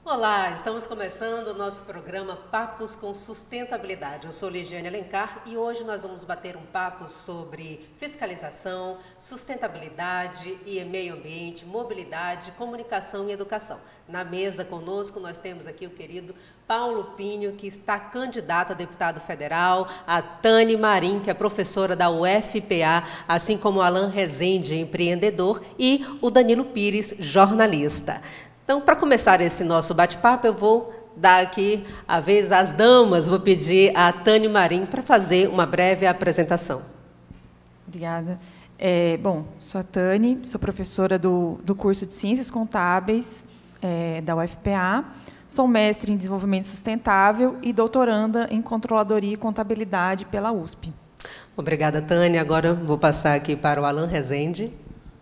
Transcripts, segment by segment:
Olá, estamos começando o nosso programa Papos com Sustentabilidade. Eu sou Ligiane Alencar e hoje nós vamos bater um papo sobre fiscalização, sustentabilidade e meio ambiente, mobilidade, comunicação e educação. Na mesa conosco nós temos aqui o querido Paulo Pinho, que está candidato a deputado federal, a Tani Marim, que é professora da UFPA, assim como o Alan Rezende, empreendedor, e o Danilo Pires, jornalista. Então, para começar esse nosso bate-papo, eu vou dar aqui a vez às damas, vou pedir a Tani Marim para fazer uma breve apresentação. Obrigada. Bom, sou a Tani, sou professora do curso de Ciências Contábeis da UFPA, sou mestre em Desenvolvimento Sustentável e doutoranda em Controladoria e Contabilidade pela USP. Obrigada, Tani. Agora vou passar aqui para o Alan Rezende.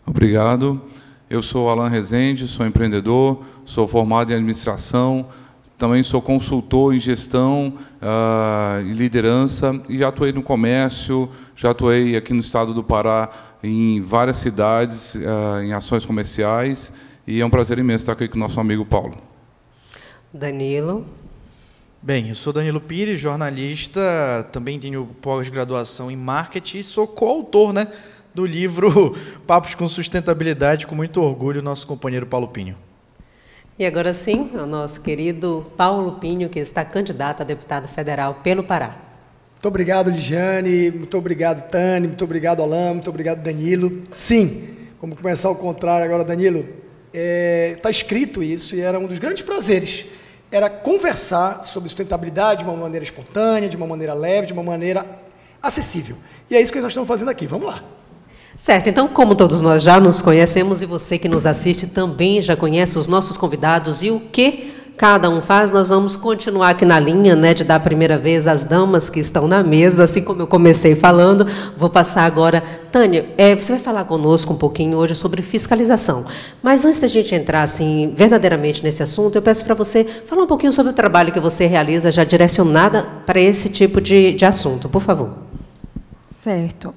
Obrigado. Eu sou Alan Rezende, sou empreendedor, sou formado em administração, também sou consultor em gestão e liderança, e já atuei no comércio, já atuei aqui no estado do Pará em várias cidades, em ações comerciais, e é um prazer imenso estar aqui com o nosso amigo Paulo. Danilo. Bem, eu sou Danilo Pires, jornalista, também tenho pós-graduação em marketing e sou coautor, do livro Papos com Sustentabilidade, com muito orgulho, nosso companheiro Paulo Pinho. E agora sim, o nosso querido Paulo Pinho, que está candidato a deputado federal pelo Pará. Muito obrigado, Ligiane, muito obrigado, Tani, muito obrigado, Alan, muito obrigado, Danilo. Sim, vamos começar ao contrário agora, Danilo. Está escrito isso e era um dos grandes prazeres, era conversar sobre sustentabilidade de uma maneira espontânea, de uma maneira leve, de uma maneira acessível. E é isso que nós estamos fazendo aqui, vamos lá. Certo, então, como todos nós já nos conhecemos e você que nos assiste também já conhece os nossos convidados e o que cada um faz, nós vamos continuar aqui na linha, de dar a primeira vez às damas que estão na mesa, assim como eu comecei falando. Vou passar agora. Tânia, você vai falar conosco um pouquinho hoje sobre fiscalização. Mas antes da gente entrar assim, verdadeiramente nesse assunto, eu peço para você falar um pouquinho sobre o trabalho que você realiza já direcionada para esse tipo de assunto, por favor. Certo.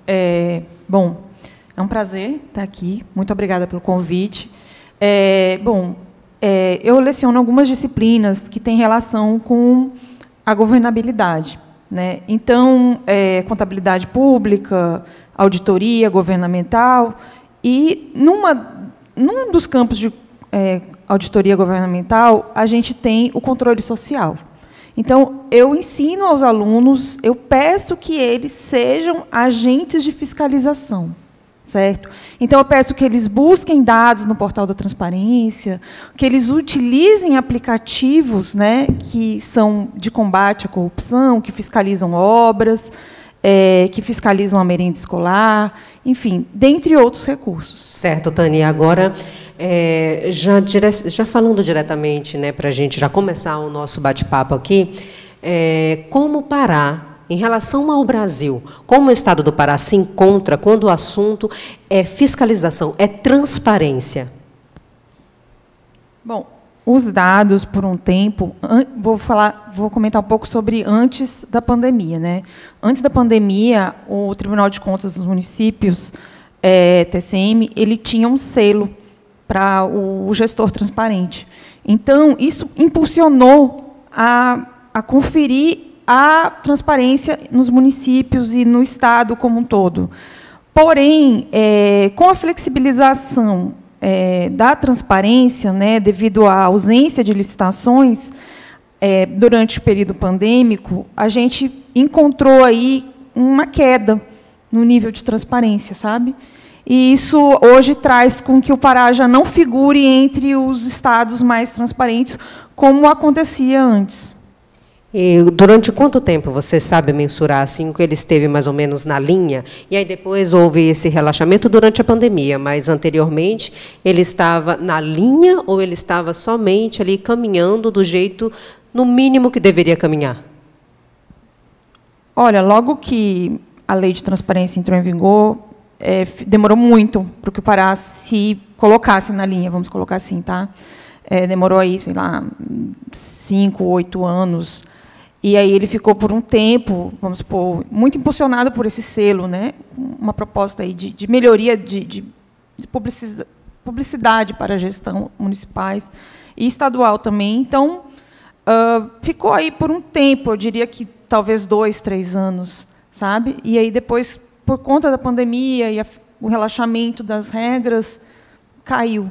Bom, é um prazer estar aqui. Muito obrigada pelo convite. Eu leciono algumas disciplinas que têm relação com a governabilidade, Então, contabilidade pública, auditoria governamental, e num dos campos de auditoria governamental, a gente tem o controle social. Então, eu ensino aos alunos, eu peço que eles sejam agentes de fiscalização. Certo? Então, eu peço que eles busquem dados no portal da transparência, que eles utilizem aplicativos que são de combate à corrupção, que fiscalizam obras, que fiscalizam a merenda escolar, enfim, dentre outros recursos. Certo, Tani. Agora, já falando diretamente para a gente já começar o nosso bate-papo aqui, como parar em relação ao Brasil, como o Estado do Pará se encontra quando o assunto é fiscalização, é transparência? Bom, os dados, por um tempo, vou comentar um pouco sobre antes da pandemia. Antes da pandemia, o Tribunal de Contas dos Municípios, TCM, ele tinha um selo para o gestor transparente. Então, isso impulsionou a conferir a transparência nos municípios e no Estado como um todo. Porém, com a flexibilização da transparência, devido à ausência de licitações, durante o período pandêmico, a gente encontrou aí uma queda no nível de transparência, sabe? E isso hoje traz com que o Pará já não figure entre os estados mais transparentes, como acontecia antes. E durante quanto tempo você sabe mensurar assim que ele esteve mais ou menos na linha? E aí depois houve esse relaxamento durante a pandemia, mas anteriormente ele estava na linha ou ele estava somente ali caminhando do jeito no mínimo que deveria caminhar? Olha, logo que a lei de transparência entrou em vigor, demorou muito para que o Pará se colocasse na linha, vamos colocar assim, tá? Demorou aí, sei lá, 5, 8 anos. E aí ele ficou por um tempo, vamos supor, muito impulsionado por esse selo, uma proposta aí de melhoria de publicidade para a gestão municipais. e estadual também. Então, ficou aí por um tempo, eu diria que talvez 2, 3 anos, sabe? E aí depois, por conta da pandemia e o relaxamento das regras, caiu.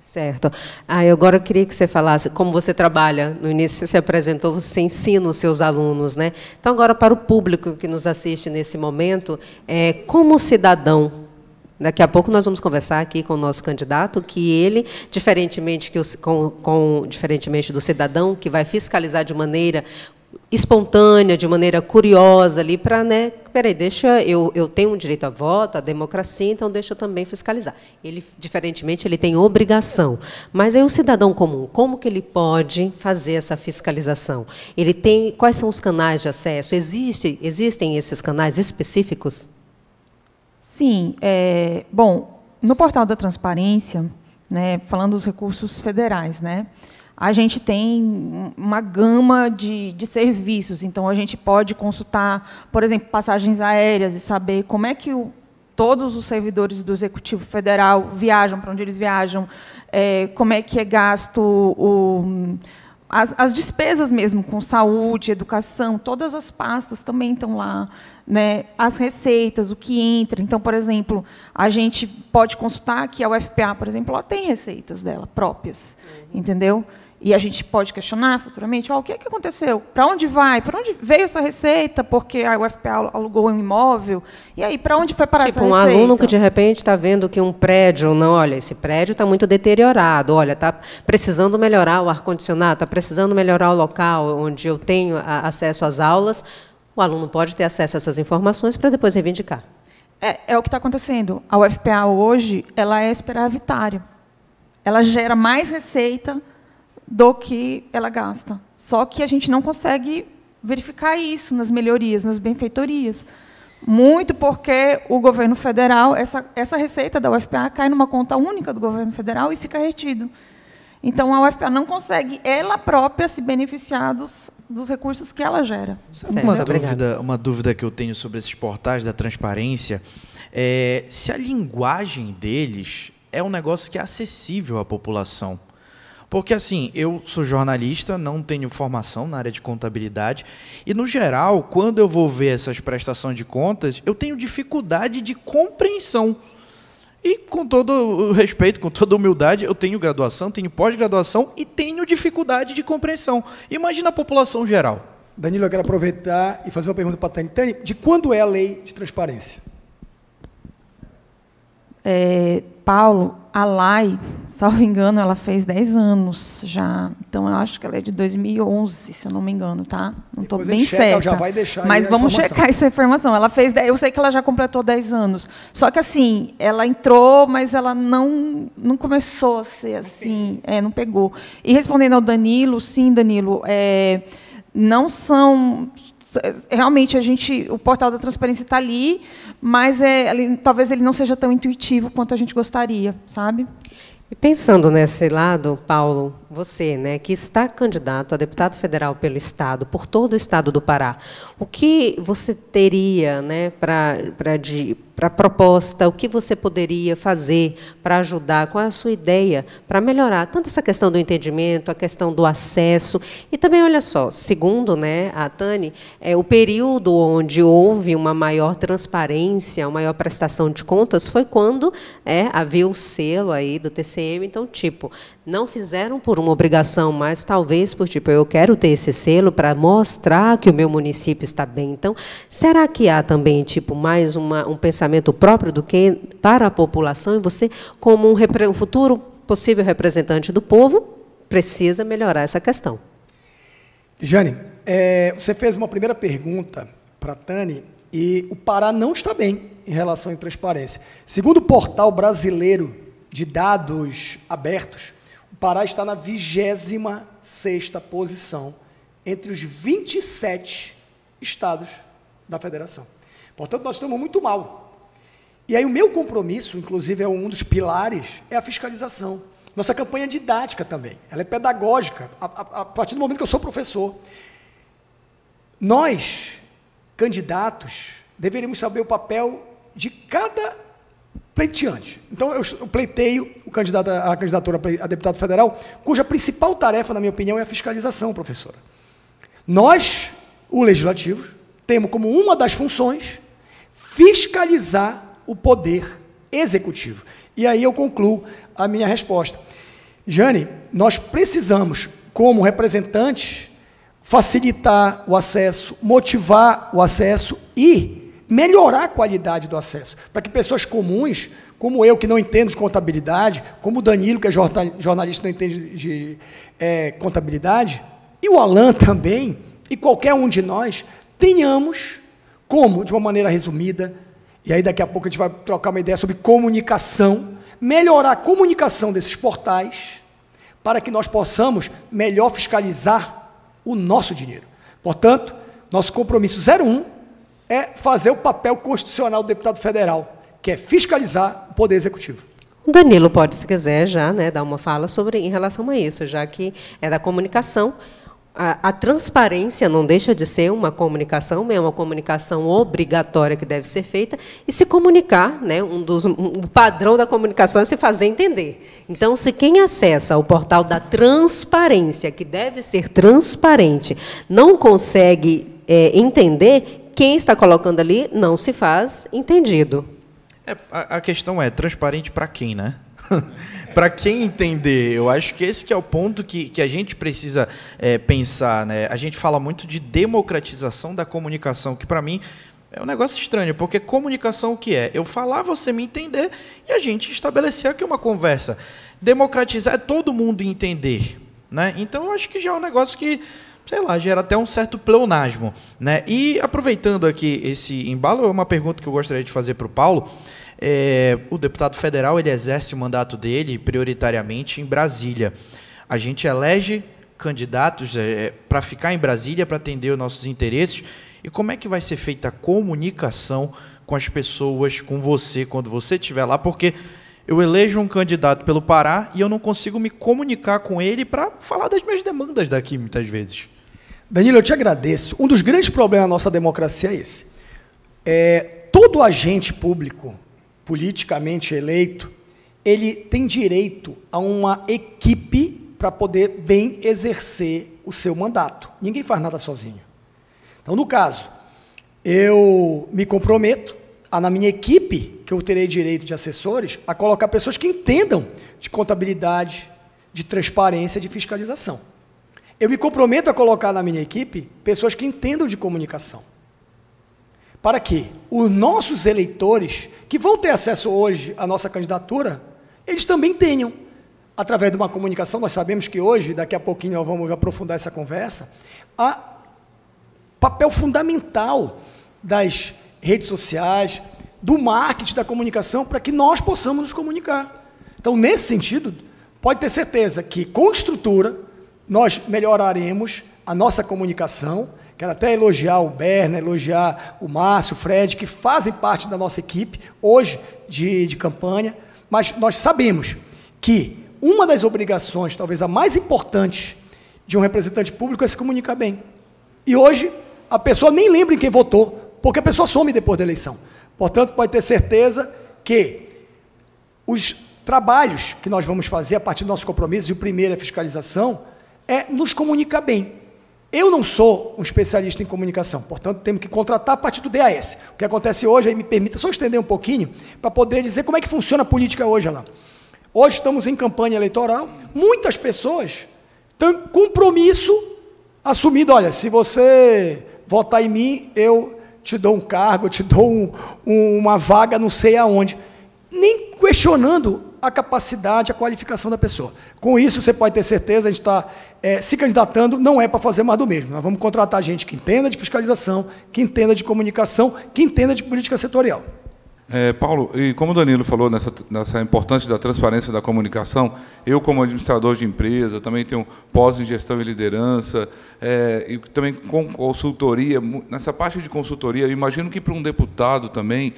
Certo. Agora eu queria que você falasse, como você trabalha, no início você se apresentou, você ensina os seus alunos, né? Então, agora, para o público que nos assiste nesse momento, como cidadão, daqui a pouco nós vamos conversar aqui com o nosso candidato, que ele, diferentemente do cidadão, que vai fiscalizar de maneira espontânea, de maneira curiosa ali para, né, peraí, eu tenho um direito a voto, a democracia, então deixa eu também fiscalizar. Ele, diferentemente, ele tem obrigação. Mas aí o cidadão comum, como que ele pode fazer essa fiscalização? Ele tem, quais são os canais de acesso? Existem esses canais específicos? Sim, bom, no portal da transparência, né, falando dos recursos federais, né, a gente tem uma gama de serviços. Então, a gente pode consultar, por exemplo, passagens aéreas e saber como é que todos os servidores do Executivo Federal viajam, para onde eles viajam, como é que é gasto as despesas mesmo, com saúde, educação, todas as pastas também estão lá, né? As receitas, o que entra. Então, por exemplo, a gente pode consultar que a UFPA, por exemplo, ela tem receitas dela próprias, entendeu? E a gente pode questionar futuramente, o que é que aconteceu? Para onde vai? Para onde veio essa receita? Porque a UFPA alugou um imóvel. E aí, para onde foi parar essa receita? Tipo, um aluno que, de repente, está vendo que um prédio, não, olha, esse prédio está muito deteriorado, olha, está precisando melhorar o ar-condicionado, está precisando melhorar o local onde eu tenho acesso às aulas. O aluno pode ter acesso a essas informações para depois reivindicar. É o que está acontecendo. A UFPA, hoje, ela é superavitária. Ela gera mais receita do que ela gasta. Só que a gente não consegue verificar isso nas melhorias, nas benfeitorias. Muito porque o governo federal, essa receita da UFPA cai numa conta única do governo federal e fica retido. Então, a UFPA não consegue, ela própria, se beneficiar dos recursos que ela gera. Uma dúvida que eu tenho sobre esses portais da transparência é se a linguagem deles é um negócio que é acessível à população. Porque, assim, eu sou jornalista, não tenho formação na área de contabilidade, e, no geral, quando eu vou ver essas prestações de contas, eu tenho dificuldade de compreensão. E, com todo o respeito, com toda a humildade, eu tenho graduação, tenho pós-graduação e tenho dificuldade de compreensão. Imagina a população geral. Danilo, eu quero aproveitar e fazer uma pergunta para a Tânia. Tânia, de quando é a lei de transparência? Paulo, a LAI, salvo engano, ela fez 10 anos já. Então, eu acho que ela é de 2011, se eu não me engano, tá? Não estou bem certa. Já vai deixar mas vamos checar essa informação. Ela fez 10, eu sei que ela já completou 10 anos. Só que, assim, ela entrou, mas ela não começou a ser assim, não pegou. E respondendo ao Danilo, sim, Danilo, não são... Realmente, o portal da transparência está ali, mas talvez ele não seja tão intuitivo quanto a gente gostaria, sabe? E pensando nesse lado, Paulo, você, né, que está candidato a deputado federal pelo Estado, por todo o Estado do Pará, o que você teria, né, para a proposta, o que você poderia fazer para ajudar, qual é a sua ideia para melhorar tanto essa questão do entendimento, a questão do acesso, e também, olha só, segundo, né, a Tânia, o período onde houve uma maior transparência, uma maior prestação de contas, foi quando havia o selo aí do TCM, então, tipo, não fizeram por uma obrigação, mas talvez por, tipo, eu quero ter esse selo para mostrar que o meu município está bem. Então, será que há também, tipo, mais um pensamento próprio do que para a população, e você, como um futuro possível representante do povo, precisa melhorar essa questão? Jane, você fez uma primeira pergunta para a Tânia, e o Pará não está bem em relação à transparência. Segundo o portal brasileiro de dados abertos, o Pará está na 26ª posição entre os 27 estados da federação. Portanto, nós estamos muito mal. E aí o meu compromisso, inclusive é um dos pilares, é a fiscalização. Nossa campanha é didática também, ela é pedagógica, a partir do momento que eu sou professor. Nós, candidatos, deveríamos saber o papel de cada pleiteante. Então, eu pleiteio a candidatura a deputado federal, cuja principal tarefa, na minha opinião, é a fiscalização, professora. Nós, o Legislativo, temos como uma das funções fiscalizar o poder executivo. E aí eu concluo a minha resposta. Jane, nós precisamos, como representantes, facilitar o acesso, motivar o acesso e melhorar a qualidade do acesso, para que pessoas comuns, como eu, que não entendo de contabilidade, como o Danilo, que é jornalista, não entende de contabilidade, e o Alan também, e qualquer um de nós, tenhamos como, de uma maneira resumida, e aí daqui a pouco a gente vai trocar uma ideia sobre comunicação, melhorar a comunicação desses portais, para que nós possamos melhor fiscalizar o nosso dinheiro. Portanto, nosso compromisso 01 é fazer o papel constitucional do deputado federal, que é fiscalizar o Poder Executivo. O Danilo pode, se quiser, já dar uma fala em relação a isso, já que é da comunicação. A transparência não deixa de ser uma comunicação, é uma comunicação obrigatória que deve ser feita, e se comunicar, o padrão da comunicação é se fazer entender. Então, se quem acessa o portal da transparência, que deve ser transparente, não consegue entender, quem está colocando ali não se faz entendido. A questão é, transparente para quem, né? Para quem entender, eu acho que esse que é o ponto que a gente precisa pensar, né? A gente fala muito de democratização da comunicação, que para mim é um negócio estranho, porque comunicação o que é? Eu falar, você me entender e a gente estabelecer aqui uma conversa. Democratizar é todo mundo entender, né? Então eu acho que já é um negócio que, sei lá, gera até um certo pleonasmo, né? E aproveitando aqui esse embalo, é uma pergunta que eu gostaria de fazer para o Paulo. O deputado federal ele exerce o mandato dele prioritariamente em Brasília. A gente elege candidatos para ficar em Brasília, para atender os nossos interesses. E como é que vai ser feita a comunicação com as pessoas, com você, quando você estiver lá? Porque eu elejo um candidato pelo Pará e eu não consigo me comunicar com ele para falar das minhas demandas daqui, muitas vezes. Danilo, eu te agradeço. Um dos grandes problemas da nossa democracia é esse. Todo agente público, politicamente eleito, ele tem direito a uma equipe para poder bem exercer o seu mandato. Ninguém faz nada sozinho. Então, no caso, eu me comprometo na minha equipe, que eu terei direito de assessores, a colocar pessoas que entendam de contabilidade, de transparência, de fiscalização. Eu me comprometo a colocar na minha equipe pessoas que entendam de comunicação. Para que os nossos eleitores, que vão ter acesso hoje à nossa candidatura, eles também tenham, através de uma comunicação, nós sabemos que hoje, daqui a pouquinho nós vamos aprofundar essa conversa, há papel fundamental das redes sociais, do marketing da comunicação, para que nós possamos nos comunicar. Então, nesse sentido, pode ter certeza que, com estrutura, nós melhoraremos a nossa comunicação. Quero até elogiar o Berna, elogiar o Márcio, o Fred, que fazem parte da nossa equipe, hoje, de campanha, mas nós sabemos que uma das obrigações, talvez a mais importante, de um representante público é se comunicar bem. E hoje, a pessoa nem lembra em quem votou, porque a pessoa some depois da eleição. Portanto, pode ter certeza que os trabalhos que nós vamos fazer a partir do nosso compromisso, e o primeiro é a fiscalização, é nos comunicar bem. Eu não sou um especialista em comunicação, portanto, temos que contratar a partir do DAS. O que acontece hoje, aí me permita só estender um pouquinho, para poder dizer como é que funciona a política hoje lá. Hoje estamos em campanha eleitoral, muitas pessoas têm compromisso assumido, olha, se você votar em mim, eu te dou um cargo, eu te dou uma vaga não sei aonde. Nem questionando a capacidade, a qualificação da pessoa. Com isso, você pode ter certeza, a gente está se candidatando, não é para fazer mais do mesmo. Nós vamos contratar gente que entenda de fiscalização, que entenda de comunicação, que entenda de política setorial. Paulo, e como o Danilo falou nessa importância da transparência da comunicação, eu, como administrador de empresa, também tenho pós em gestão e liderança, e também com consultoria. Nessa parte de consultoria, eu imagino que para um deputado também,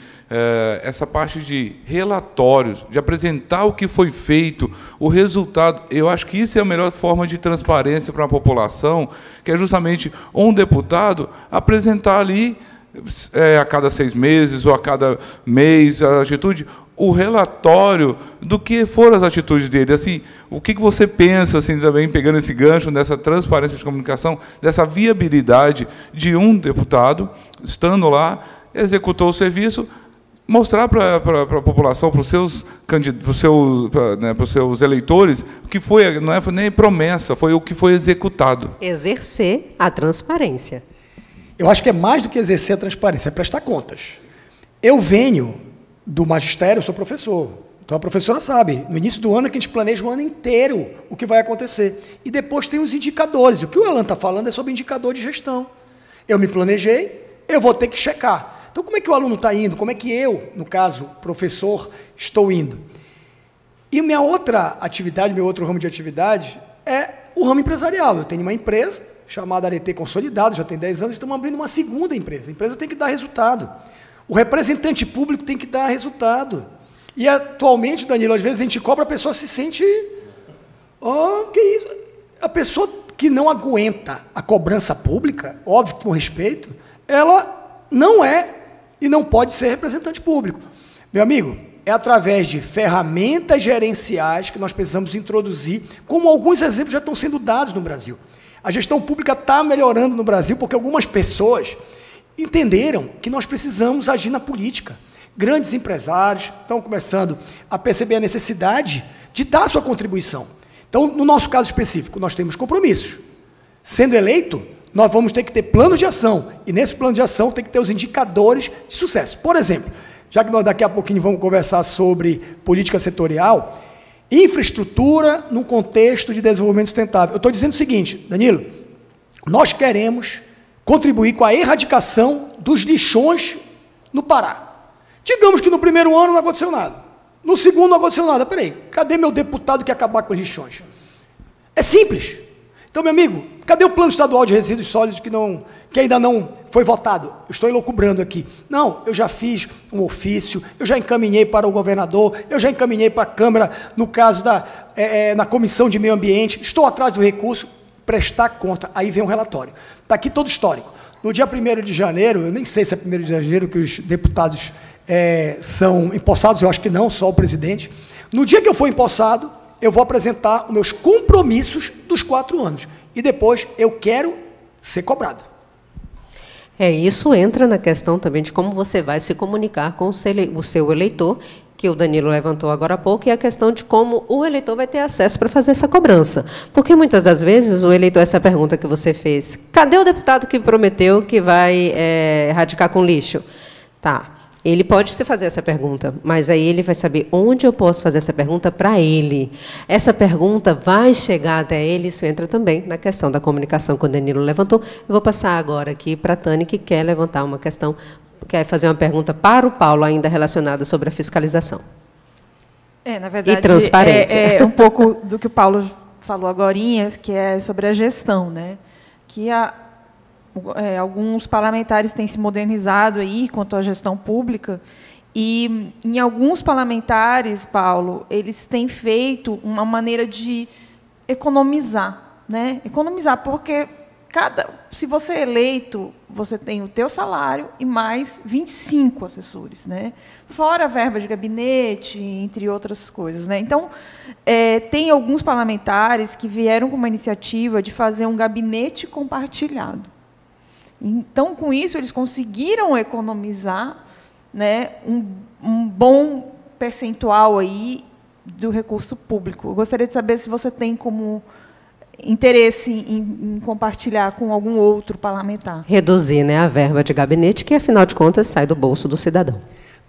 essa parte de relatórios, de apresentar o que foi feito, o resultado, eu acho que isso é a melhor forma de transparência para a população, que é justamente um deputado apresentar ali a cada 6 meses ou a cada mês a atitude, o relatório do que foram as atitudes dele. Assim, o que você pensa, assim, também pegando esse gancho dessa transparência de comunicação, dessa viabilidade de um deputado, estando lá, executou o serviço, mostrar para a população, para os seus eleitores, que foi, não é nem promessa, foi o que foi executado. Exercer a transparência. Eu acho que é mais do que exercer a transparência, é prestar contas. Eu venho do magistério, eu sou professor. Então a professora sabe, no início do ano é que a gente planeja o ano inteiro o que vai acontecer. E depois tem os indicadores. O que o Alan está falando é sobre indicador de gestão. Eu me planejei, eu vou ter que checar. Então, como é que o aluno está indo? Como é que eu, no caso, professor, estou indo? E minha outra atividade, meu outro ramo de atividade é o ramo empresarial. Eu tenho uma empresa chamada Arete Consolidado, já tem 10 anos, estamos abrindo uma segunda empresa. A empresa tem que dar resultado. O representante público tem que dar resultado. E, atualmente, Danilo, às vezes a gente cobra, a pessoa se sente... Oh, que isso? A pessoa que não aguenta a cobrança pública, óbvio, com respeito, ela não é e não pode ser representante público. Meu amigo, é através de ferramentas gerenciais que nós precisamos introduzir, como alguns exemplos já estão sendo dados no Brasil. A gestão pública está melhorando no Brasil porque algumas pessoas entenderam que nós precisamos agir na política. Grandes empresários estão começando a perceber a necessidade de dar sua contribuição. Então, no nosso caso específico, nós temos compromissos. Sendo eleito, nós vamos ter que ter planos de ação, e nesse plano de ação tem que ter os indicadores de sucesso. Por exemplo, já que nós daqui a pouquinho vamos conversar sobre política setorial, infraestrutura num contexto de desenvolvimento sustentável. Eu estou dizendo o seguinte, Danilo, nós queremos contribuir com a erradicação dos lixões no Pará. Digamos que no primeiro ano não aconteceu nada, no segundo não aconteceu nada. Peraí, cadê meu deputado que ia acabar com os lixões? É simples. Então, meu amigo, cadê o plano estadual de resíduos sólidos que ainda não foi votado? Eu estou elucubrando aqui. Não, eu já fiz um ofício, eu já encaminhei para o governador, eu já encaminhei para a Câmara, no caso na Comissão de Meio Ambiente, estou atrás do recurso, prestar conta, aí vem um relatório. Está aqui todo histórico. No dia 1º de janeiro, eu nem sei se é 1º de janeiro que os deputados são empossados, eu acho que não, só o presidente. No dia que eu for empossado, eu vou apresentar os meus compromissos dos 4 anos. E depois eu quero ser cobrado. Isso entra na questão também de como você vai se comunicar com o seu eleitor, que o Danilo levantou agora há pouco, e a questão de como o eleitor vai ter acesso para fazer essa cobrança. Porque muitas das vezes o eleitor, essa pergunta que você fez, cadê o deputado que prometeu que vai erradicar com lixo? Tá. Ele pode se fazer essa pergunta, mas aí ele vai saber onde eu posso fazer essa pergunta para ele. Essa pergunta vai chegar até ele, isso entra também na questão da comunicação que o Danilo levantou. Eu vou passar agora aqui para a Tânia, que quer levantar uma questão, quer fazer uma pergunta para o Paulo, ainda relacionada sobre a fiscalização. Na verdade, e transparência. É um pouco do que o Paulo falou agorinha, que é sobre a gestão, né? Que alguns parlamentares têm se modernizado aí quanto à gestão pública, e em alguns parlamentares, Paulo, eles têm feito uma maneira de economizar, né? Economizar, porque se você é eleito, você tem o teu salário e mais 25 assessores, né? Fora a verba de gabinete, entre outras coisas, né? Então, tem alguns parlamentares que vieram com uma iniciativa de fazer um gabinete compartilhado. Então, com isso, eles conseguiram economizar, né, um bom percentual aí do recurso público. Eu gostaria de saber se você tem como interesse em compartilhar com algum outro parlamentar. Reduzir, né, a verba de gabinete, que, afinal de contas, sai do bolso do cidadão.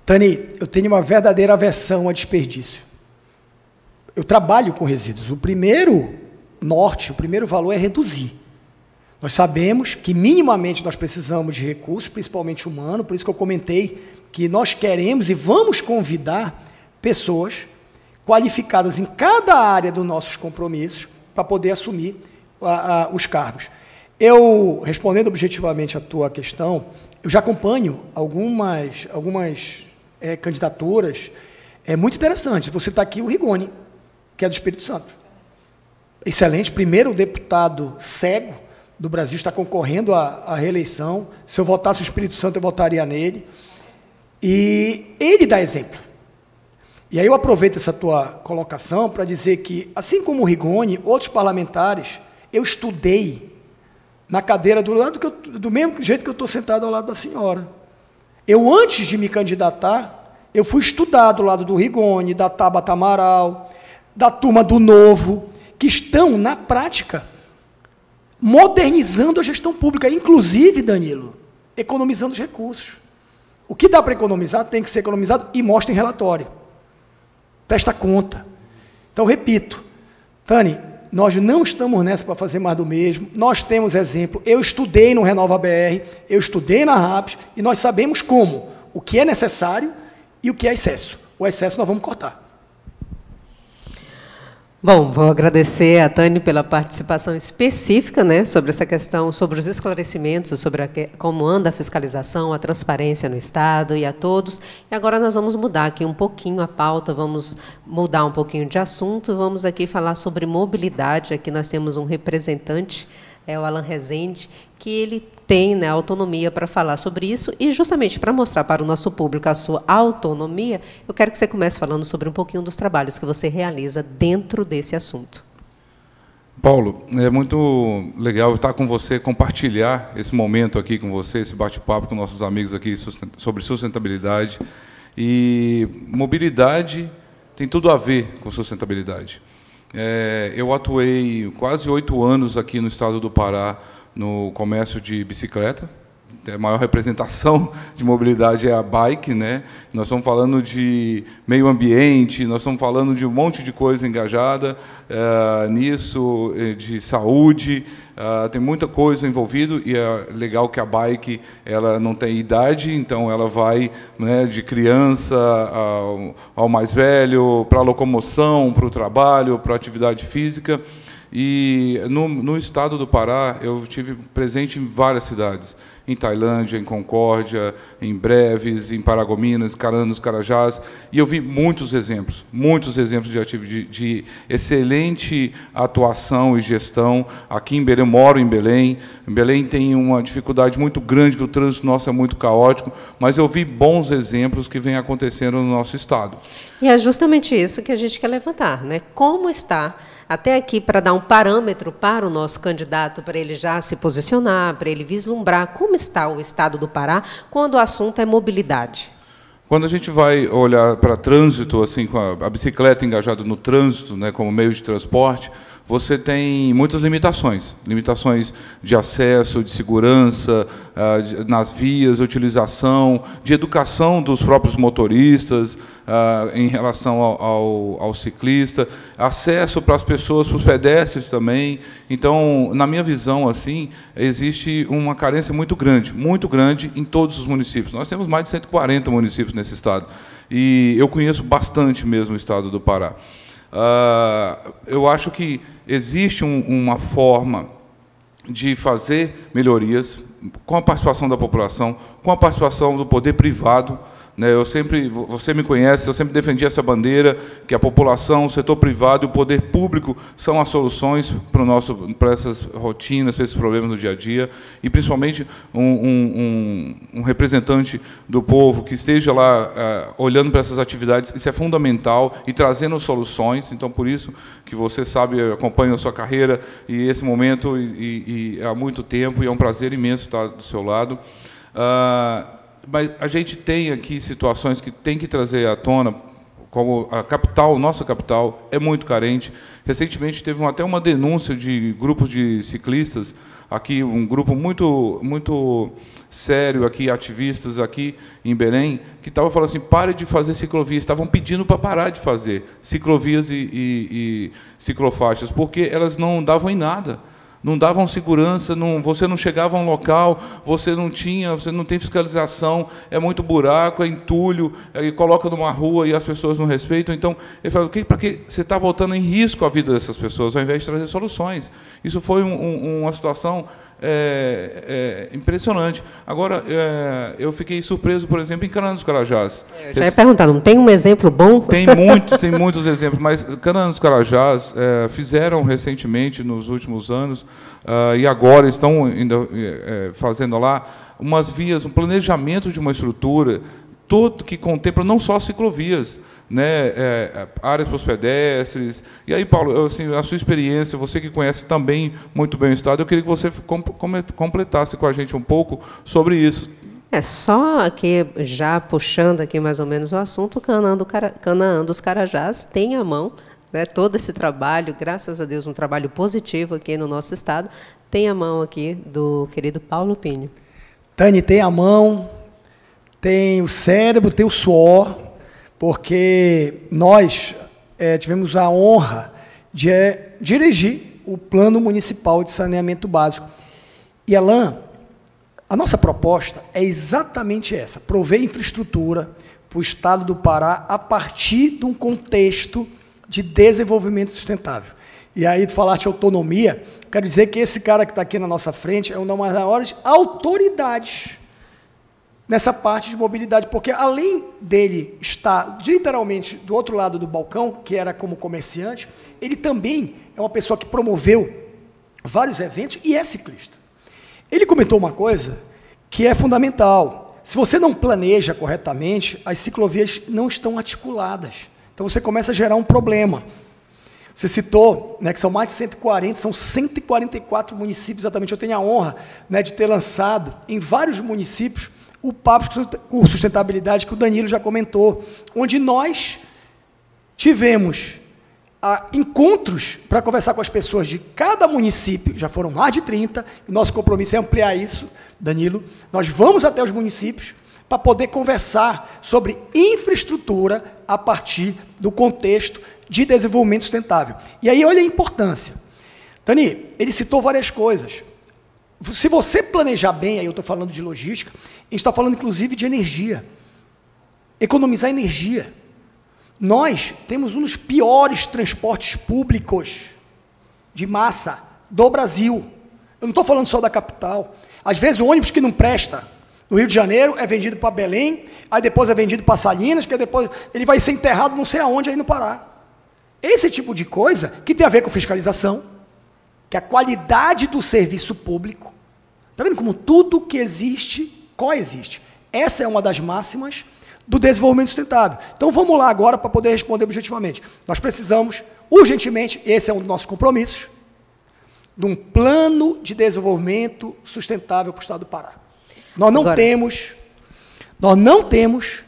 Tani, eu tenho uma verdadeira aversão a desperdício. Eu trabalho com resíduos. O primeiro norte, o primeiro valor é reduzir. Nós sabemos que, minimamente, nós precisamos de recursos, principalmente humano, por isso que eu comentei que nós queremos e vamos convidar pessoas qualificadas em cada área dos nossos compromissos para poder assumir os cargos. Eu, respondendo objetivamente a tua questão, eu já acompanho algumas candidaturas muito interessantes. Você está aqui o Rigoni, que é do Espírito Santo. Excelente, primeiro deputado cego do Brasil, está concorrendo à reeleição. Se eu votasse o Espírito Santo, eu votaria nele. E ele dá exemplo. E aí eu aproveito essa tua colocação para dizer que, assim como o Rigoni, outros parlamentares, eu estudei na cadeira do mesmo jeito que eu estou sentado ao lado da senhora. Eu, antes de me candidatar, eu fui estudar do lado do Rigoni, da Tabata Amaral, da turma do Novo, que estão, na prática, modernizando a gestão pública, inclusive, Danilo, economizando os recursos. O que dá para economizar tem que ser economizado e mostra em relatório. Presta conta. Então, repito, Tani, nós não estamos nessa para fazer mais do mesmo, nós temos exemplo, eu estudei no Renova BR, eu estudei na RAPS, e nós sabemos como, o que é necessário e o que é excesso. O excesso nós vamos cortar. Bom, vou agradecer a Tani pela participação específica, né, sobre essa questão, sobre os esclarecimentos, sobre como anda a fiscalização, a transparência no Estado e a todos. E agora nós vamos mudar aqui um pouquinho a pauta, vamos mudar um pouquinho de assunto, vamos aqui falar sobre mobilidade. Aqui nós temos um representante, o Alan Rezende, que ele tem, né, autonomia para falar sobre isso, e justamente para mostrar para o nosso público a sua autonomia, eu quero que você comece falando sobre um pouquinho dos trabalhos que você realiza dentro desse assunto. Paulo, é muito legal estar com você, compartilhar esse momento aqui com você, esse bate-papo com nossos amigos aqui sobre sustentabilidade. E mobilidade tem tudo a ver com sustentabilidade. Eu atuei quase 8 anos aqui no estado do Pará, no comércio de bicicleta. A maior representação de mobilidade é a bike, né? Nós estamos falando de meio ambiente, nós estamos falando de um monte de coisa engajada nisso, de saúde, tem muita coisa envolvida, e é legal que a bike ela não tem idade, então ela vai, né, de criança ao mais velho, para a locomoção, para o trabalho, para a atividade física. E no estado do Pará, eu estive presente em várias cidades, em Tailândia, em Concórdia, em Breves, em Paragominas, Caranos, Carajás, e eu vi muitos exemplos de excelente atuação e gestão. Aqui em Belém, eu moro em Belém. Em Belém tem uma dificuldade muito grande, que o trânsito nosso é muito caótico, mas eu vi bons exemplos que vêm acontecendo no nosso estado. E é justamente isso que a gente quer levantar, né? Como está até aqui, para dar um parâmetro para o nosso candidato, para ele já se posicionar, para ele vislumbrar como está o estado do Pará quando o assunto é mobilidade. Quando a gente vai olhar para trânsito, assim, com a bicicleta engajada no trânsito, né, como meio de transporte, você tem muitas limitações de acesso, de segurança, nas vias, utilização, de educação dos próprios motoristas em relação ao ciclista, acesso para as pessoas, para os pedestres também. Então, na minha visão, assim, existe uma carência muito grande em todos os municípios. Nós temos mais de 140 municípios nesse estado, e eu conheço bastante mesmo o estado do Pará. Eu acho que existe uma forma de fazer melhorias com a participação da população, com a participação do poder privado. Você me conhece, eu sempre defendi essa bandeira, que a população, o setor privado e o poder público são as soluções para essas rotinas, para esses problemas do dia a dia, e principalmente um representante do povo que esteja lá olhando para essas atividades. Isso é fundamental, e trazendo soluções. Então, por isso que você sabe, eu acompanho a sua carreira e esse momento e há muito tempo, e é um prazer imenso estar do seu lado. Mas a gente tem aqui situações que tem que trazer à tona, como a capital, nossa capital, é muito carente. Recentemente teve até uma denúncia de grupos de ciclistas, aqui um grupo muito sério, aqui, ativistas aqui em Belém, que estavam falando assim, pare de fazer ciclovias, estavam pedindo para parar de fazer ciclovias e ciclofaixas, porque elas não davam em nada. Não davam segurança, você não chegava a um local, você não tem fiscalização, é muito buraco, é entulho, aí coloca numa rua e as pessoas não respeitam. Então, ele falou, para que você está botando em risco a vida dessas pessoas, ao invés de trazer soluções? Isso foi uma situação impressionante. Agora, eu fiquei surpreso, por exemplo, em Caranos dos Carajás. Eu já ia perguntar, não tem um exemplo bom? Tem muitos exemplos, mas Caranos dos Carajás fizeram recentemente, nos últimos anos, e agora estão ainda fazendo lá umas vias, um planejamento de uma estrutura todo que contempla não só ciclovias, né, áreas para os pedestres. E aí, Paulo, assim, a sua experiência, você que conhece também muito bem o Estado, eu queria que você completasse com a gente um pouco sobre isso. Só aqui, já puxando aqui mais ou menos o assunto, Canaã dos Carajás tem à mão, né, todo esse trabalho, graças a Deus, um trabalho positivo aqui no nosso Estado, tem à mão aqui do querido Paulo Pinho. Tani, tem a mão, tem o cérebro, tem o suor, porque nós tivemos a honra de dirigir o Plano Municipal de Saneamento Básico. E, Alain, a nossa proposta é exatamente essa, prover infraestrutura para o Estado do Pará a partir de um contexto de desenvolvimento sustentável. E aí, tu falaste de autonomia, quero dizer que esse cara que está aqui na nossa frente é uma das maiores autoridades nessa parte de mobilidade, porque além dele estar literalmente do outro lado do balcão, que era como comerciante, ele também é uma pessoa que promoveu vários eventos e é ciclista. Ele comentou uma coisa que é fundamental. Se você não planeja corretamente, as ciclovias não estão articuladas. Então você começa a gerar um problema. Você citou, né, que são mais de 140, são 144 municípios, exatamente. Eu tenho a honra, né, de ter lançado em vários municípios o Papo com Sustentabilidade, que o Danilo já comentou, onde nós tivemos encontros para conversar com as pessoas de cada município, já foram mais de 30, e nosso compromisso é ampliar isso, Danilo. Nós vamos até os municípios para poder conversar sobre infraestrutura a partir do contexto de desenvolvimento sustentável. E aí, olha a importância. Tani, ele citou várias coisas. Se você planejar bem, aí eu estou falando de logística, a gente está falando, inclusive, de energia. Economizar energia. Nós temos um dos piores transportes públicos de massa do Brasil. Eu não estou falando só da capital. Às vezes, o ônibus que não presta no Rio de Janeiro é vendido para Belém, aí depois é vendido para Salinas, que depois ele vai ser enterrado não sei aonde aí no Pará. Esse tipo de coisa que tem a ver com fiscalização, que é a qualidade do serviço público. Está vendo como tudo que existe, coexiste? Essa é uma das máximas do desenvolvimento sustentável. Então, vamos lá agora para poder responder objetivamente. Nós precisamos, urgentemente, esse é um dos nossos compromissos, de um plano de desenvolvimento sustentável para o Estado do Pará. Nós não temos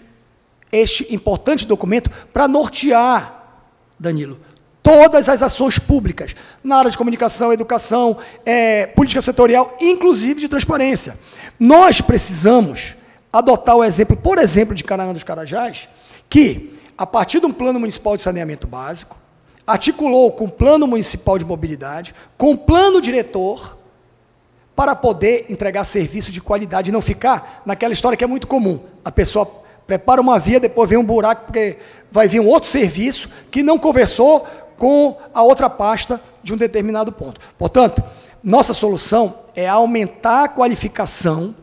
este importante documento para nortear, Danilo, todas as ações públicas, na área de comunicação, educação, política setorial, inclusive de transparência. Nós precisamos adotar o exemplo, por exemplo, de Canaã dos Carajás, que, a partir de um plano municipal de saneamento básico, articulou com o plano municipal de mobilidade, com o plano diretor, para poder entregar serviço de qualidade e não ficar naquela história que é muito comum. A pessoa prepara uma via, depois vem um buraco, porque vai vir um outro serviço que não conversou com a outra pasta de um determinado ponto. Portanto, nossa solução é aumentar a qualificação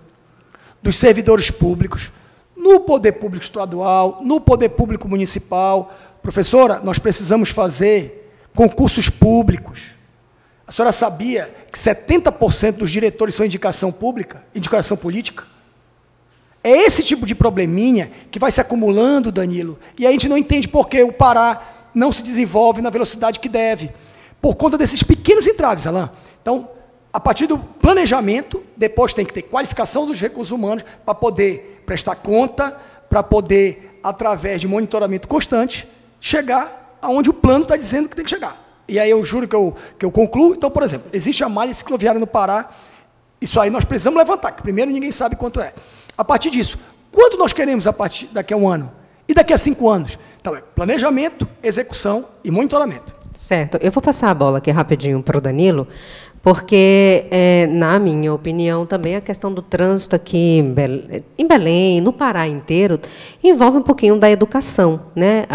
dos servidores públicos, no poder público estadual, no poder público municipal. Professora, nós precisamos fazer concursos públicos. A senhora sabia que 70% dos diretores são indicação pública, indicação política? É esse tipo de probleminha que vai se acumulando, Danilo, e a gente não entende por que o Pará não se desenvolve na velocidade que deve, por conta desses pequenos entraves, Alain. Então, a partir do planejamento, depois tem que ter qualificação dos recursos humanos para poder prestar conta, para poder, através de monitoramento constante, chegar aonde o plano está dizendo que tem que chegar. E aí eu juro que eu concluo. Então, por exemplo, existe a malha cicloviária no Pará, isso aí nós precisamos levantar, que primeiro ninguém sabe quanto é. A partir disso, quanto nós queremos a partir daqui a 1 ano? E daqui a 5 anos? Então, é planejamento, execução e monitoramento. Certo. Eu vou passar a bola aqui rapidinho para o Danilo, porque, na minha opinião, também a questão do trânsito aqui em Belém, no Pará inteiro, envolve um pouquinho da educação, né?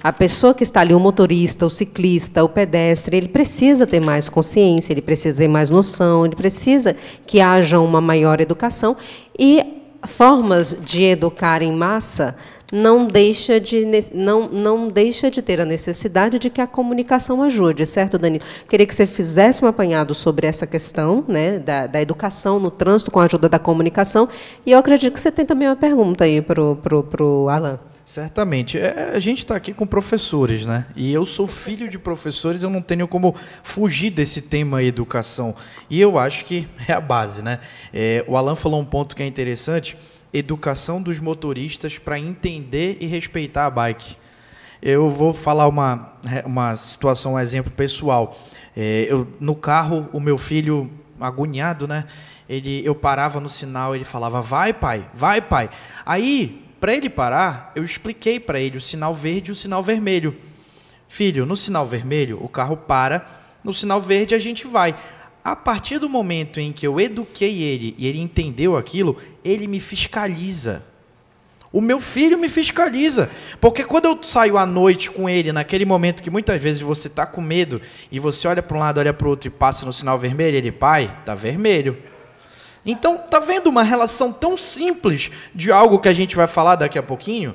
A pessoa que está ali, o motorista, o ciclista, o pedestre, ele precisa ter mais consciência, ele precisa ter mais noção, ele precisa que haja uma maior educação e formas de educar em massa não deixa de ter a necessidade de que a comunicação ajude, certo, Danilo? Queria que você fizesse um apanhado sobre essa questão, né, da educação no trânsito com a ajuda da comunicação, e eu acredito que você tem também uma pergunta aí para o Alan. Certamente. A gente está aqui com professores, né? E eu sou filho de professores, eu não tenho como fugir desse tema educação. E eu acho que é a base, né? O Alan falou um ponto que é interessante: educação dos motoristas para entender e respeitar a bike. Eu vou falar uma situação, um exemplo pessoal. No carro, o meu filho, agoniado, né? Eu parava no sinal, ele falava, vai pai, vai pai. Aí, para ele parar, eu expliquei para ele o sinal verde e o sinal vermelho. Filho, no sinal vermelho, o carro para, no sinal verde a gente vai. A partir do momento em que eu eduquei ele e ele entendeu aquilo, ele me fiscaliza. O meu filho me fiscaliza. Porque quando eu saio à noite com ele, naquele momento que muitas vezes você está com medo, e você olha para um lado, olha para o outro e passa no sinal vermelho, ele, pai, está vermelho. Então, está vendo uma relação tão simples de algo que a gente vai falar daqui a pouquinho,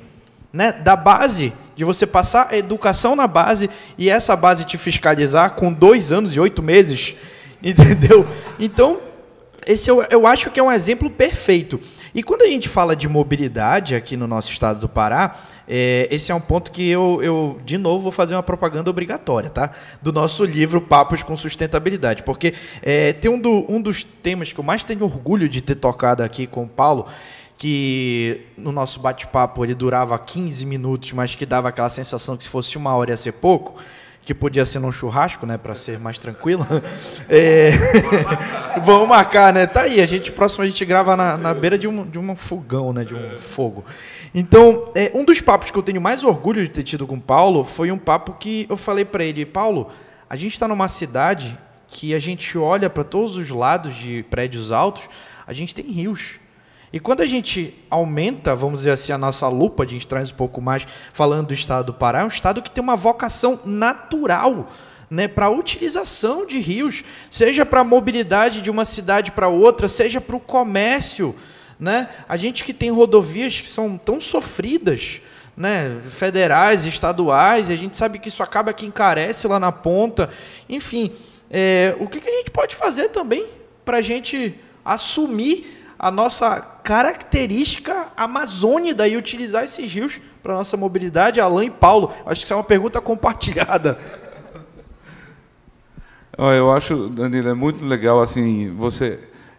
né? Da base, de você passar a educação na base, e essa base te fiscalizar com 2 anos e 8 meses, entendeu? Então, esse eu acho que é um exemplo perfeito. E quando a gente fala de mobilidade aqui no nosso estado do Pará, esse é um ponto que eu, de novo, vou fazer uma propaganda obrigatória, tá? Do nosso livro Papos com Sustentabilidade. Porque tem um dos temas que eu mais tenho orgulho de ter tocado aqui com o Paulo, que no nosso bate-papo ele durava 15 minutos, mas que dava aquela sensação que se fosse 1 hora ia ser pouco, que podia ser num churrasco, né, para ser mais tranquilo. Vamos marcar, né? Tá aí, próximo a gente grava na beira de um fogão, né, de um fogo. Então, um dos papos que eu tenho mais orgulho de ter tido com o Paulo foi um papo que eu falei para ele, Paulo, a gente está numa cidade que a gente olha para todos os lados de prédios altos, a gente tem rios. E quando a gente aumenta, vamos dizer assim, a nossa lupa, a gente traz um pouco mais, falando do estado do Pará, é um estado que tem uma vocação natural, né, para a utilização de rios, seja para a mobilidade de uma cidade para outra, seja para o comércio, né? A gente que tem rodovias que são tão sofridas, né, federais, estaduais, e a gente sabe que isso acaba que encarece lá na ponta. Enfim, o que a gente pode fazer também para a gente assumir a nossa característica amazônica e utilizar esses rios para a nossa mobilidade? Alan e Paulo, acho que isso é uma pergunta compartilhada. Eu acho, Danilo, é muito legal, assim,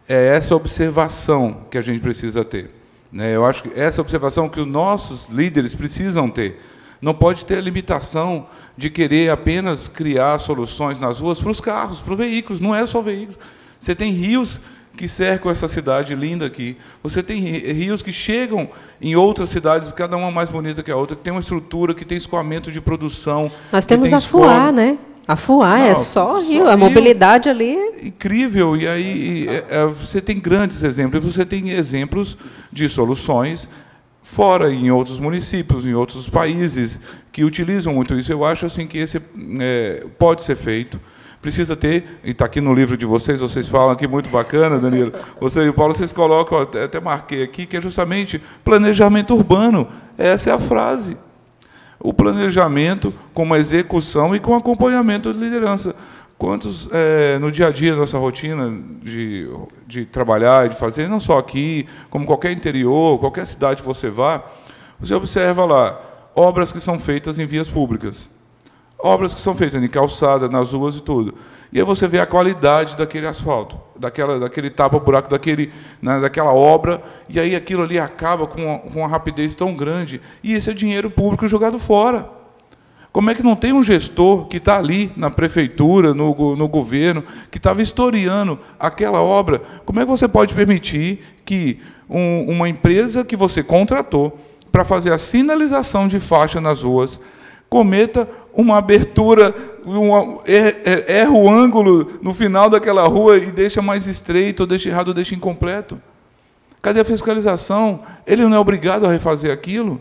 essa observação que a gente precisa ter, né? Eu acho que essa observação que os nossos líderes precisam ter. Não pode ter a limitação de querer apenas criar soluções nas ruas para os carros, para os veículos, não é só veículos. Você tem rios que cercam essa cidade linda aqui. Você tem rios que chegam em outras cidades, cada uma mais bonita que a outra, que tem uma estrutura, que tem escoamento de produção. Nós temos a FUA, né? A FUA é só rio, a mobilidade ali. Incrível. E aí você tem grandes exemplos, você tem exemplos de soluções fora, em outros municípios, em outros países, que utilizam muito isso. Eu acho assim que esse pode ser feito. Precisa ter, e está aqui no livro de vocês falam aqui, muito bacana, Danilo, você e o Paulo, vocês colocam, até marquei aqui, que é justamente planejamento urbano. Essa é a frase. O planejamento com uma execução e com acompanhamento de liderança. Quantos, no dia a dia, nossa rotina de trabalhar e de fazer, não só aqui, como qualquer interior, qualquer cidade que você vá, você observa lá obras que são feitas em vias públicas. Obras que são feitas em calçada, nas ruas e tudo. E aí você vê a qualidade daquele asfalto, daquele tapa-buraco, daquela obra, e aí aquilo ali acaba com uma rapidez tão grande. E esse é dinheiro público jogado fora. Como é que não tem um gestor que está ali na prefeitura, no governo, que está vistoriando aquela obra? Como é que você pode permitir que uma empresa que você contratou para fazer a sinalização de faixa nas ruas cometa uma abertura, erra o ângulo no final daquela rua e deixa mais estreito, ou deixa errado, ou deixa incompleto? Cadê a fiscalização? Ele não é obrigado a refazer aquilo?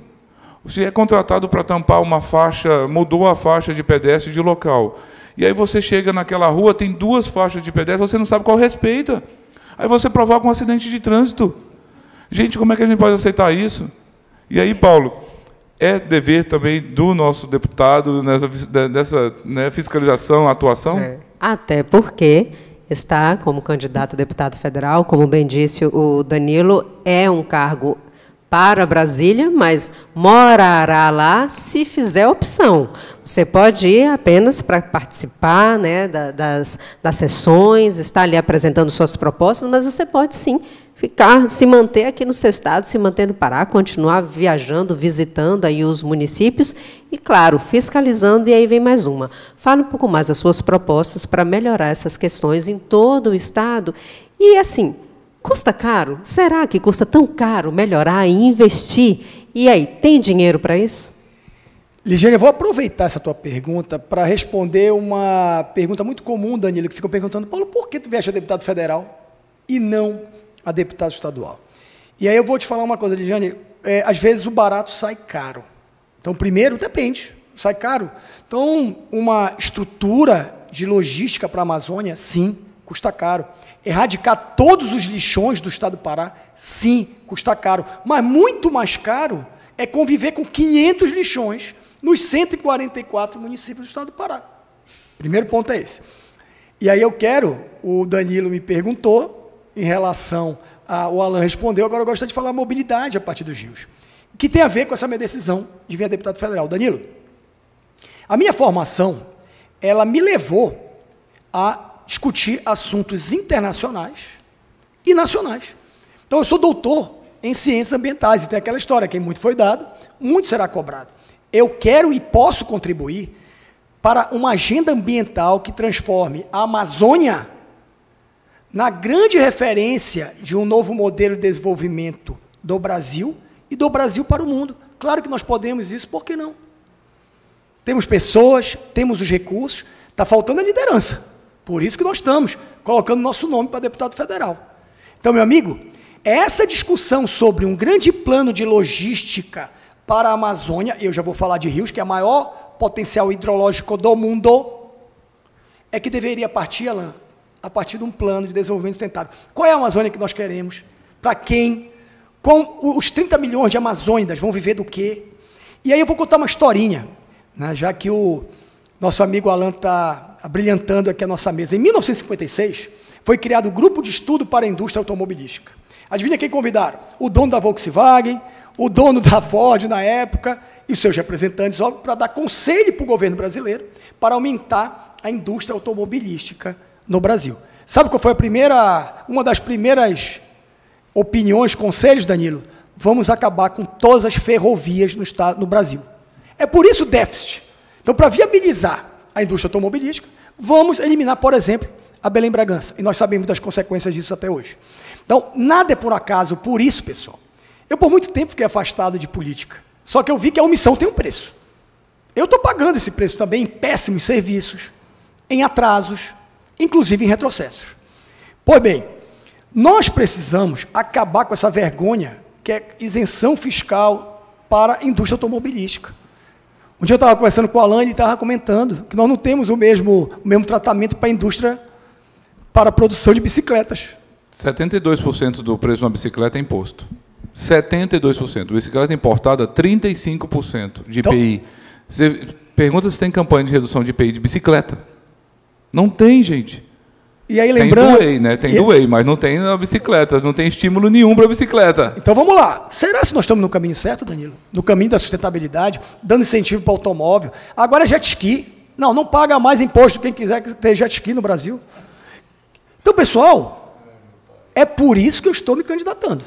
Se é contratado para tampar uma faixa, mudou a faixa de pedestre de local, e aí você chega naquela rua, tem 2 faixas de pedestre, você não sabe qual respeita. Aí você provoca um acidente de trânsito. Gente, como é que a gente pode aceitar isso? E aí, Paulo, é dever também do nosso deputado dessa fiscalização, atuação? Até porque está como candidato a deputado federal, como bem disse o Danilo, é um cargo para Brasília, mas morará lá se fizer opção. Você pode ir apenas para participar, né, das sessões, estar ali apresentando suas propostas, mas você pode, sim, se manter aqui no seu estado, se manter no Pará, continuar viajando, visitando aí os municípios e, claro, fiscalizando, e aí vem mais uma. Fale um pouco mais das suas propostas para melhorar essas questões em todo o estado. E, assim, custa caro? Será que custa tão caro melhorar e investir? E aí, tem dinheiro para isso? Ligiane, eu vou aproveitar essa tua pergunta para responder uma pergunta muito comum, Danilo, que ficam perguntando: Paulo, por que tu vieste a deputado federal e não a deputado estadual? E aí eu vou te falar uma coisa, Ligiane, às vezes o barato sai caro. Então, primeiro, depende, sai caro. Então, uma estrutura de logística para a Amazônia, sim, custa caro. Erradicar todos os lixões do estado do Pará, sim, custa caro. Mas muito mais caro é conviver com 500 lixões nos 144 municípios do estado do Pará. Primeiro ponto é esse. E aí o Danilo me perguntou, em relação ao Alan respondeu, agora eu gostaria de falar mobilidade a partir dos rios, que tem a ver com essa minha decisão de vir a deputado federal. Danilo, a minha formação, ela me levou a discutir assuntos internacionais e nacionais. Então, eu sou doutor em ciências ambientais, e tem aquela história, quem muito foi dado, muito será cobrado. Eu quero e posso contribuir para uma agenda ambiental que transforme a Amazônia na grande referência de um novo modelo de desenvolvimento do Brasil e do Brasil para o mundo. Claro que nós podemos isso, por que não? Temos pessoas, temos os recursos, está faltando a liderança. Por isso que nós estamos colocando nosso nome para deputado federal. Então, meu amigo, essa discussão sobre um grande plano de logística para a Amazônia, eu já vou falar de rios, que é o maior potencial hidrológico do mundo, é que deveria partir, Alan, a partir de um plano de desenvolvimento sustentável. Qual é a Amazônia que nós queremos? Para quem? Com os 30 milhões de amazônidas vão viver do quê? E aí eu vou contar uma historinha, né, já que o nosso amigo Alan está abrilhantando aqui a nossa mesa. Em 1956, foi criado o Grupo de Estudo para a Indústria Automobilística. Adivinha quem convidaram? O dono da Volkswagen, o dono da Ford na época, e os seus representantes, óbvio, para dar conselho para o governo brasileiro, para aumentar a indústria automobilística no Brasil. Sabe qual foi uma das primeiras opiniões, conselhos, Danilo? Vamos acabar com todas as ferrovias no Brasil. É por isso o déficit. Então, para viabilizar a indústria automobilística, vamos eliminar, por exemplo, a Belém-Bragança. E nós sabemos das consequências disso até hoje. Então, nada é por acaso, por isso, pessoal. Eu, por muito tempo, fiquei afastado de política. Só que eu vi que a omissão tem um preço. Eu estou pagando esse preço também em péssimos serviços, em atrasos, inclusive em retrocessos. Pois bem, nós precisamos acabar com essa vergonha que é isenção fiscal para a indústria automobilística. Um dia eu estava conversando com o Alan e ele estava comentando que nós não temos o mesmo tratamento para a indústria, para a produção de bicicletas. 72% do preço de uma bicicleta é imposto. 72%. Bicicleta importada, 35% de IPI. Você pergunta se tem campanha de redução de IPI de bicicleta. Não tem, gente. E aí, lembrando... Tem do Way, né? Tem do Way, mas não tem na bicicleta. Não tem estímulo nenhum para a bicicleta. Então, vamos lá. Será que nós estamos no caminho certo, Danilo? No caminho da sustentabilidade, dando incentivo para o automóvel. Agora, jet ski. Não paga mais imposto quem quiser ter jet ski no Brasil. Então, pessoal, é por isso que eu estou me candidatando.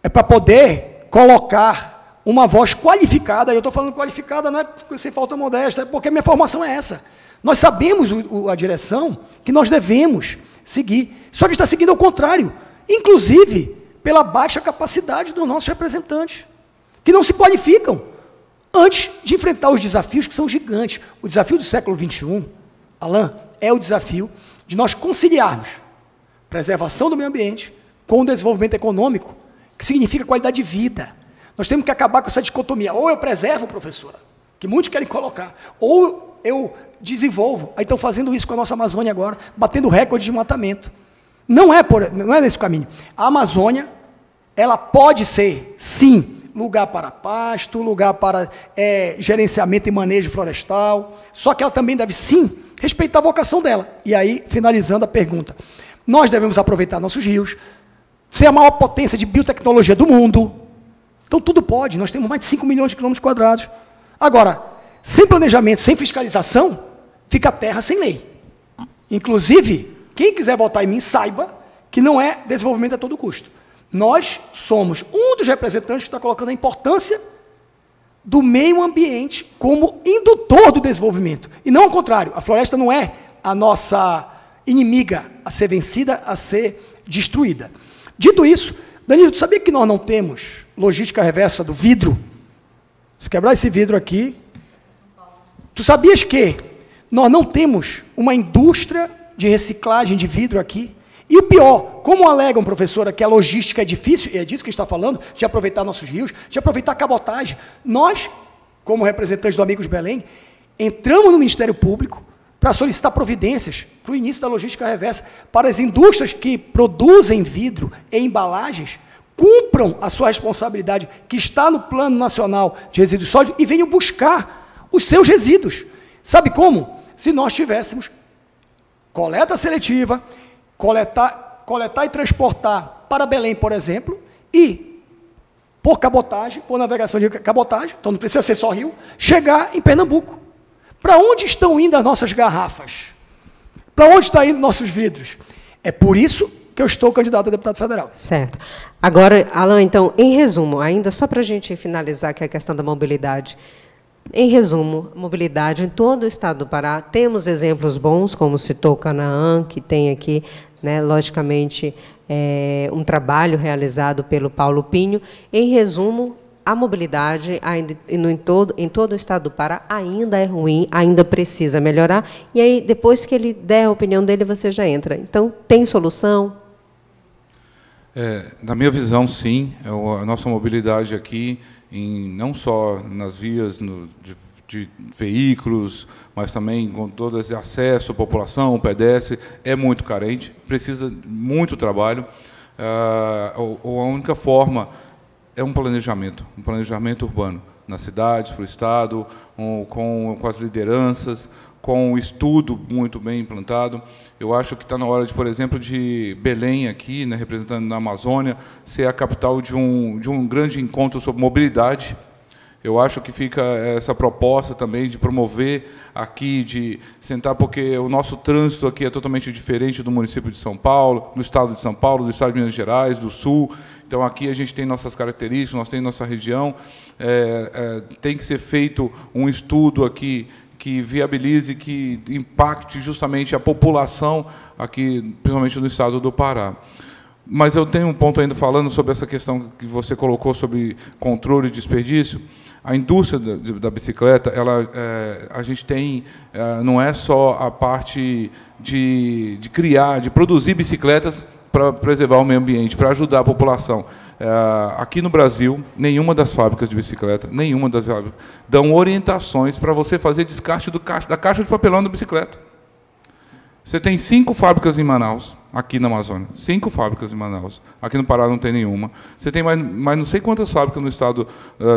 É para poder colocar uma voz qualificada. Eu estou falando qualificada, não é sem falta modéstia, é porque a minha formação é essa. Nós sabemos a direção que nós devemos seguir. Só que está seguindo ao contrário. Inclusive, pela baixa capacidade dos nossos representantes, que não se qualificam antes de enfrentar os desafios que são gigantes. O desafio do século XXI, Alan, é o desafio de nós conciliarmos preservação do meio ambiente com o desenvolvimento econômico, que significa qualidade de vida. Nós temos que acabar com essa dicotomia. Ou eu preservo, professora, que muitos querem colocar, ou eu desenvolvo. Aí estão fazendo isso com a nossa Amazônia agora, batendo recorde de matamento. Não é nesse caminho. A Amazônia, ela pode ser, sim, lugar para pasto, lugar para gerenciamento e manejo florestal, só que ela também deve, sim, respeitar a vocação dela. E aí, finalizando a pergunta, nós devemos aproveitar nossos rios, ser a maior potência de biotecnologia do mundo. Então, tudo pode, nós temos mais de 5 milhões de quilômetros quadrados. Agora, sem planejamento, sem fiscalização, fica terra sem lei. Inclusive, quem quiser votar em mim, saiba que não é desenvolvimento a todo custo. Nós somos um dos representantes que está colocando a importância do meio ambiente como indutor do desenvolvimento. E não ao contrário, a floresta não é a nossa inimiga a ser vencida, a ser destruída. Dito isso, Danilo, tu sabia que nós não temos logística reversa do vidro? Se quebrar esse vidro aqui, tu sabias que nós não temos uma indústria de reciclagem de vidro aqui? E o pior, como alegam, professora, que a logística é difícil, e é disso que a gente está falando, de aproveitar nossos rios, de aproveitar a cabotagem, nós, como representantes do Amigos Belém, entramos no Ministério Público para solicitar providências para o início da logística reversa, para as indústrias que produzem vidro e embalagens, cumpram a sua responsabilidade, que está no Plano Nacional de Resíduos Sólidos, e venham buscar os seus resíduos. Sabe como? Se nós tivéssemos coleta seletiva, coletar e transportar para Belém, por exemplo, e, por cabotagem, por navegação de cabotagem, então não precisa ser só rio, chegar em Pernambuco. Para onde estão indo as nossas garrafas? Para onde estão indo nossos vidros? É por isso que eu estou candidato a deputado federal. Certo. Agora, Alan, então, em resumo, ainda só para a gente finalizar aqui a questão da mobilidade, em resumo, mobilidade em todo o estado do Pará, temos exemplos bons, como citou o Canaã, que tem aqui, né, logicamente, um trabalho realizado pelo Paulo Pinho. Em resumo, a mobilidade ainda, em todo o estado do Pará ainda é ruim, ainda precisa melhorar, e aí, depois que ele der a opinião dele, você já entra. Então, tem solução? Na minha visão, sim. A nossa mobilidade aqui, não só nas vias de veículos, mas também com todo esse acesso à população, pedestre, é muito carente, precisa de muito trabalho. A única forma é um planejamento urbano, nas cidades, para o Estado, com as lideranças, com o estudo muito bem implantado. Eu acho que está na hora, por exemplo, de Belém, aqui, né, representando na Amazônia, ser a capital de um grande encontro sobre mobilidade. Eu acho que fica essa proposta também de promover aqui, de sentar, porque o nosso trânsito aqui é totalmente diferente do município de São Paulo, do estado de São Paulo, do estado de Minas Gerais, do Sul. Então, aqui a gente tem nossas características, nós temos nossa região. Tem que ser feito um estudo aqui que viabilize, que impacte justamente a população aqui, principalmente no estado do Pará. Mas eu tenho um ponto ainda falando sobre essa questão que você colocou sobre controle e desperdício. A indústria da bicicleta, a gente tem, não é só a parte de criar, de produzir bicicletas para preservar o meio ambiente, para ajudar a população. Aqui no Brasil, nenhuma das fábricas de bicicleta, dão orientações para você fazer descarte da caixa de papelão da bicicleta. Você tem 5 fábricas em Manaus, aqui na Amazônia. 5 fábricas em Manaus. Aqui no Pará não tem nenhuma. Você tem mais não sei quantas fábricas no estado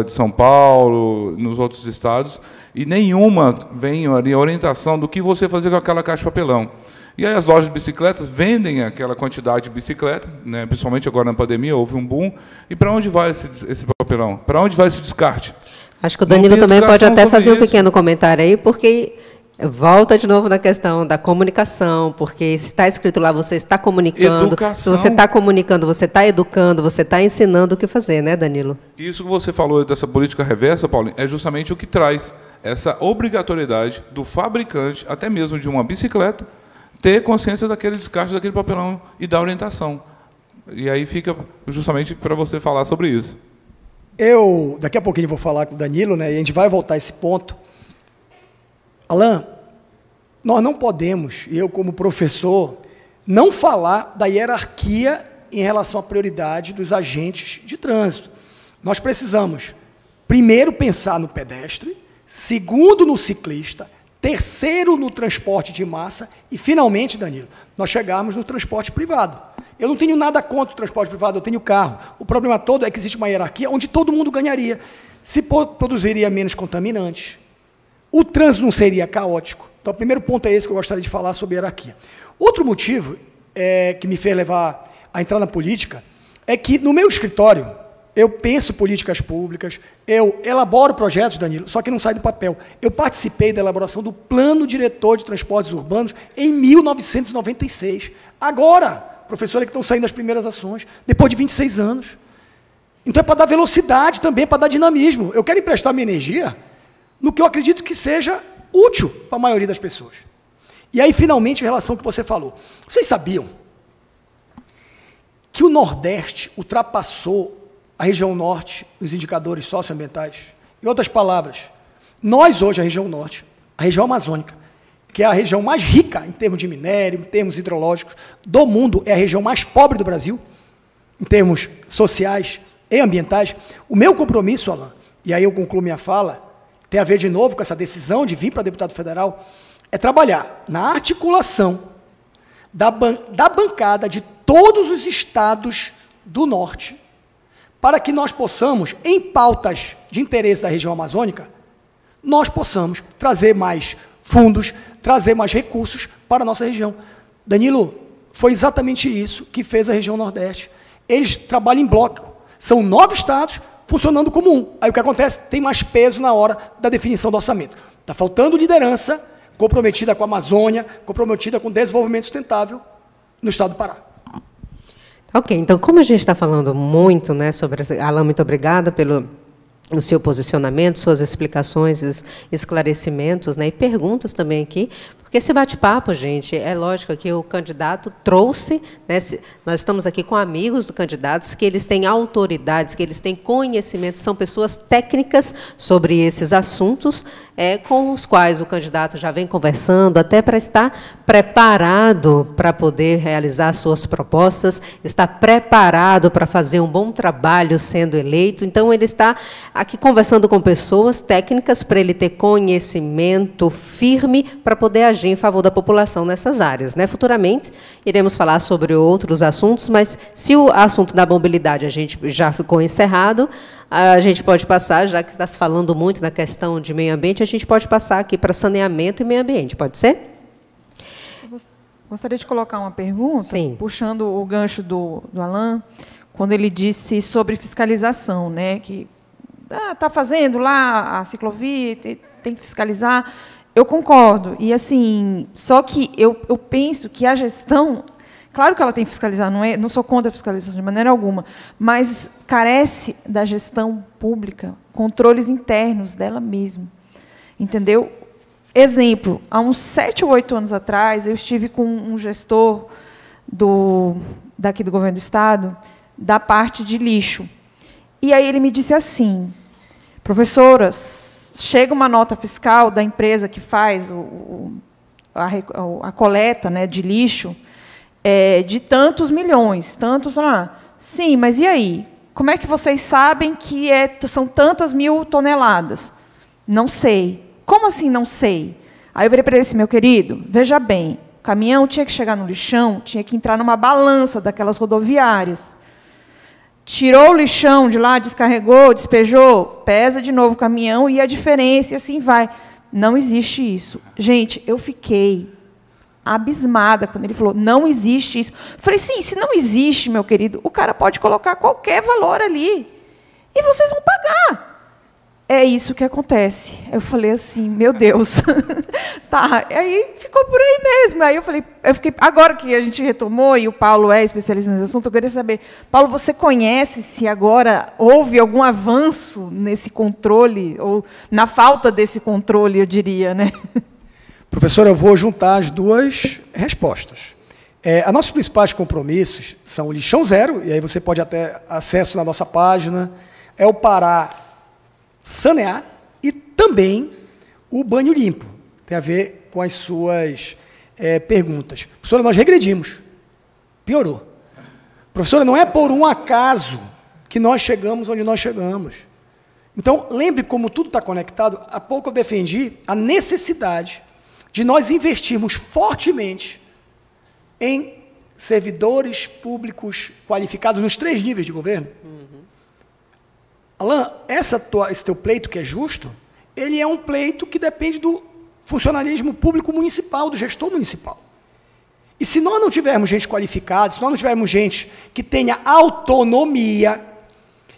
de São Paulo, nos outros estados, e nenhuma vem ali a orientação do que você fazer com aquela caixa de papelão. E aí as lojas de bicicletas vendem aquela quantidade de bicicleta, né, principalmente agora na pandemia, houve um boom. E para onde vai esse papelão? Para onde vai esse descarte? Acho que o Danilo também pode até fazer um pequeno comentário aí, porque volta de novo na questão da comunicação, porque está escrito lá, você está comunicando. Educação. Se você está comunicando, você está educando, você está ensinando o que fazer, né, Danilo? Isso que você falou dessa política reversa, Paulinho, é justamente o que traz essa obrigatoriedade do fabricante, até mesmo de uma bicicleta, ter consciência daquele descarte, daquele papelão e da orientação. E aí fica justamente para você falar sobre isso. Eu, daqui a pouquinho, vou falar com o Danilo, né, e a gente vai voltar a esse ponto. Alan, nós não podemos, eu como professor, não falar da hierarquia em relação à prioridade dos agentes de trânsito. Nós precisamos, primeiro, pensar no pedestre, segundo, no ciclista, terceiro, no transporte de massa e, finalmente, Danilo, nós chegarmos no transporte privado. Eu não tenho nada contra o transporte privado, eu tenho carro. O problema todo é que existe uma hierarquia onde todo mundo ganharia. Se produziria menos contaminantes, o trânsito não seria caótico. Então, o primeiro ponto é esse que eu gostaria de falar sobre hierarquia. Outro motivo que me fez levar a entrar na política é que, no meu escritório, eu penso políticas públicas, eu elaboro projetos, Danilo, só que não sai do papel. Eu participei da elaboração do Plano Diretor de Transportes Urbanos em 1996. Agora, professora, que estão saindo as primeiras ações, depois de 26 anos. Então, é para dar velocidade também, para dar dinamismo. Eu quero emprestar minha energia no que eu acredito que seja útil para a maioria das pessoas. E aí, finalmente, em relação ao que você falou. Vocês sabiam que o Nordeste ultrapassou a região Norte nos indicadores socioambientais? Em outras palavras, nós hoje, a região Norte, a região amazônica, que é a região mais rica em termos de minério, em termos hidrológicos do mundo, é a região mais pobre do Brasil, em termos sociais e ambientais. O meu compromisso, Alan, e aí eu concluo minha fala, tem a ver de novo com essa decisão de vir para deputado federal, é trabalhar na articulação da bancada de todos os estados do Norte, para que nós possamos, em pautas de interesse da região amazônica, nós possamos trazer mais fundos, trazer mais recursos para a nossa região. Danilo, foi exatamente isso que fez a região Nordeste. Eles trabalham em bloco. São 9 estados funcionando como um. Aí o que acontece? Tem mais peso na hora da definição do orçamento. Está faltando liderança comprometida com a Amazônia, comprometida com o desenvolvimento sustentável no estado do Pará. Ok, então, como a gente está falando muito, né, sobre... Alan, muito obrigada pelo seu posicionamento, suas explicações, esclarecimentos, né, e perguntas também aqui, porque esse bate-papo, gente, é lógico que o candidato trouxe, né, nós estamos aqui com amigos do candidato, que eles têm autoridades, que eles têm conhecimento, são pessoas técnicas sobre esses assuntos, com os quais o candidato já vem conversando, até para estar preparado para poder realizar suas propostas, está preparado para fazer um bom trabalho sendo eleito. Então, ele está aqui conversando com pessoas técnicas para ele ter conhecimento firme para poder agir em favor da população nessas áreas, né? Futuramente, iremos falar sobre outros assuntos, mas se o assunto da mobilidade a gente já ficou encerrado, a gente pode passar, já que está se falando muito na questão de meio ambiente, a gente pode passar aqui para saneamento e meio ambiente, pode ser? Gostaria de colocar uma pergunta, Sim. Puxando o gancho do Alan, quando ele disse sobre fiscalização, né, que está fazendo lá a ciclovia, tem que fiscalizar. Eu concordo. E, assim, só que eu penso que a gestão, claro que ela tem que fiscalizar, não sou contra a fiscalização de maneira alguma, mas carece da gestão pública, controles internos dela mesma. Entendeu? Exemplo, há uns 7 ou 8 anos atrás, eu estive com um gestor daqui do governo do Estado, da parte de lixo. E aí ele me disse assim, professoras, chega uma nota fiscal da empresa que faz a coleta, né, de lixo, de tantos milhões, tantos... Sim, mas e aí? Como é que vocês sabem que são tantas mil toneladas? Não sei. Como assim não sei? Aí eu virei para ele assim, meu querido, veja bem, o caminhão tinha que chegar no lixão, tinha que entrar numa balança daquelas rodoviárias. Tirou o lixão de lá, descarregou, despejou, pesa de novo o caminhão e a diferença, e assim vai. Não existe isso. Gente, eu fiquei abismada quando ele falou, não existe isso. Eu falei, sim, se não existe, meu querido, o cara pode colocar qualquer valor ali e vocês vão pagar. É isso que acontece. Eu falei assim, meu Deus. Tá, aí ficou por aí mesmo. Aí eu fiquei, agora que a gente retomou, e o Paulo é especialista nesse assunto, eu queria saber, Paulo, você conhece se agora houve algum avanço nesse controle, ou na falta desse controle, eu diria, né? Professor, eu vou juntar as duas respostas. Os nossos principais compromissos são o lixão zero, e aí você pode até acesso na nossa página, é o Pará sanear e também o banho limpo. Tem a ver com as suas perguntas. Professora, nós regredimos. Piorou. Professora, não é por um acaso que nós chegamos onde nós chegamos. Então, lembre como tudo está conectado. Há pouco eu defendi a necessidade de nós investirmos fortemente em servidores públicos qualificados nos 3 níveis de governo. Alain, esse teu pleito que é justo, ele é um pleito que depende do funcionalismo público municipal, do gestor municipal. E se nós não tivermos gente qualificada, se nós não tivermos gente que tenha autonomia,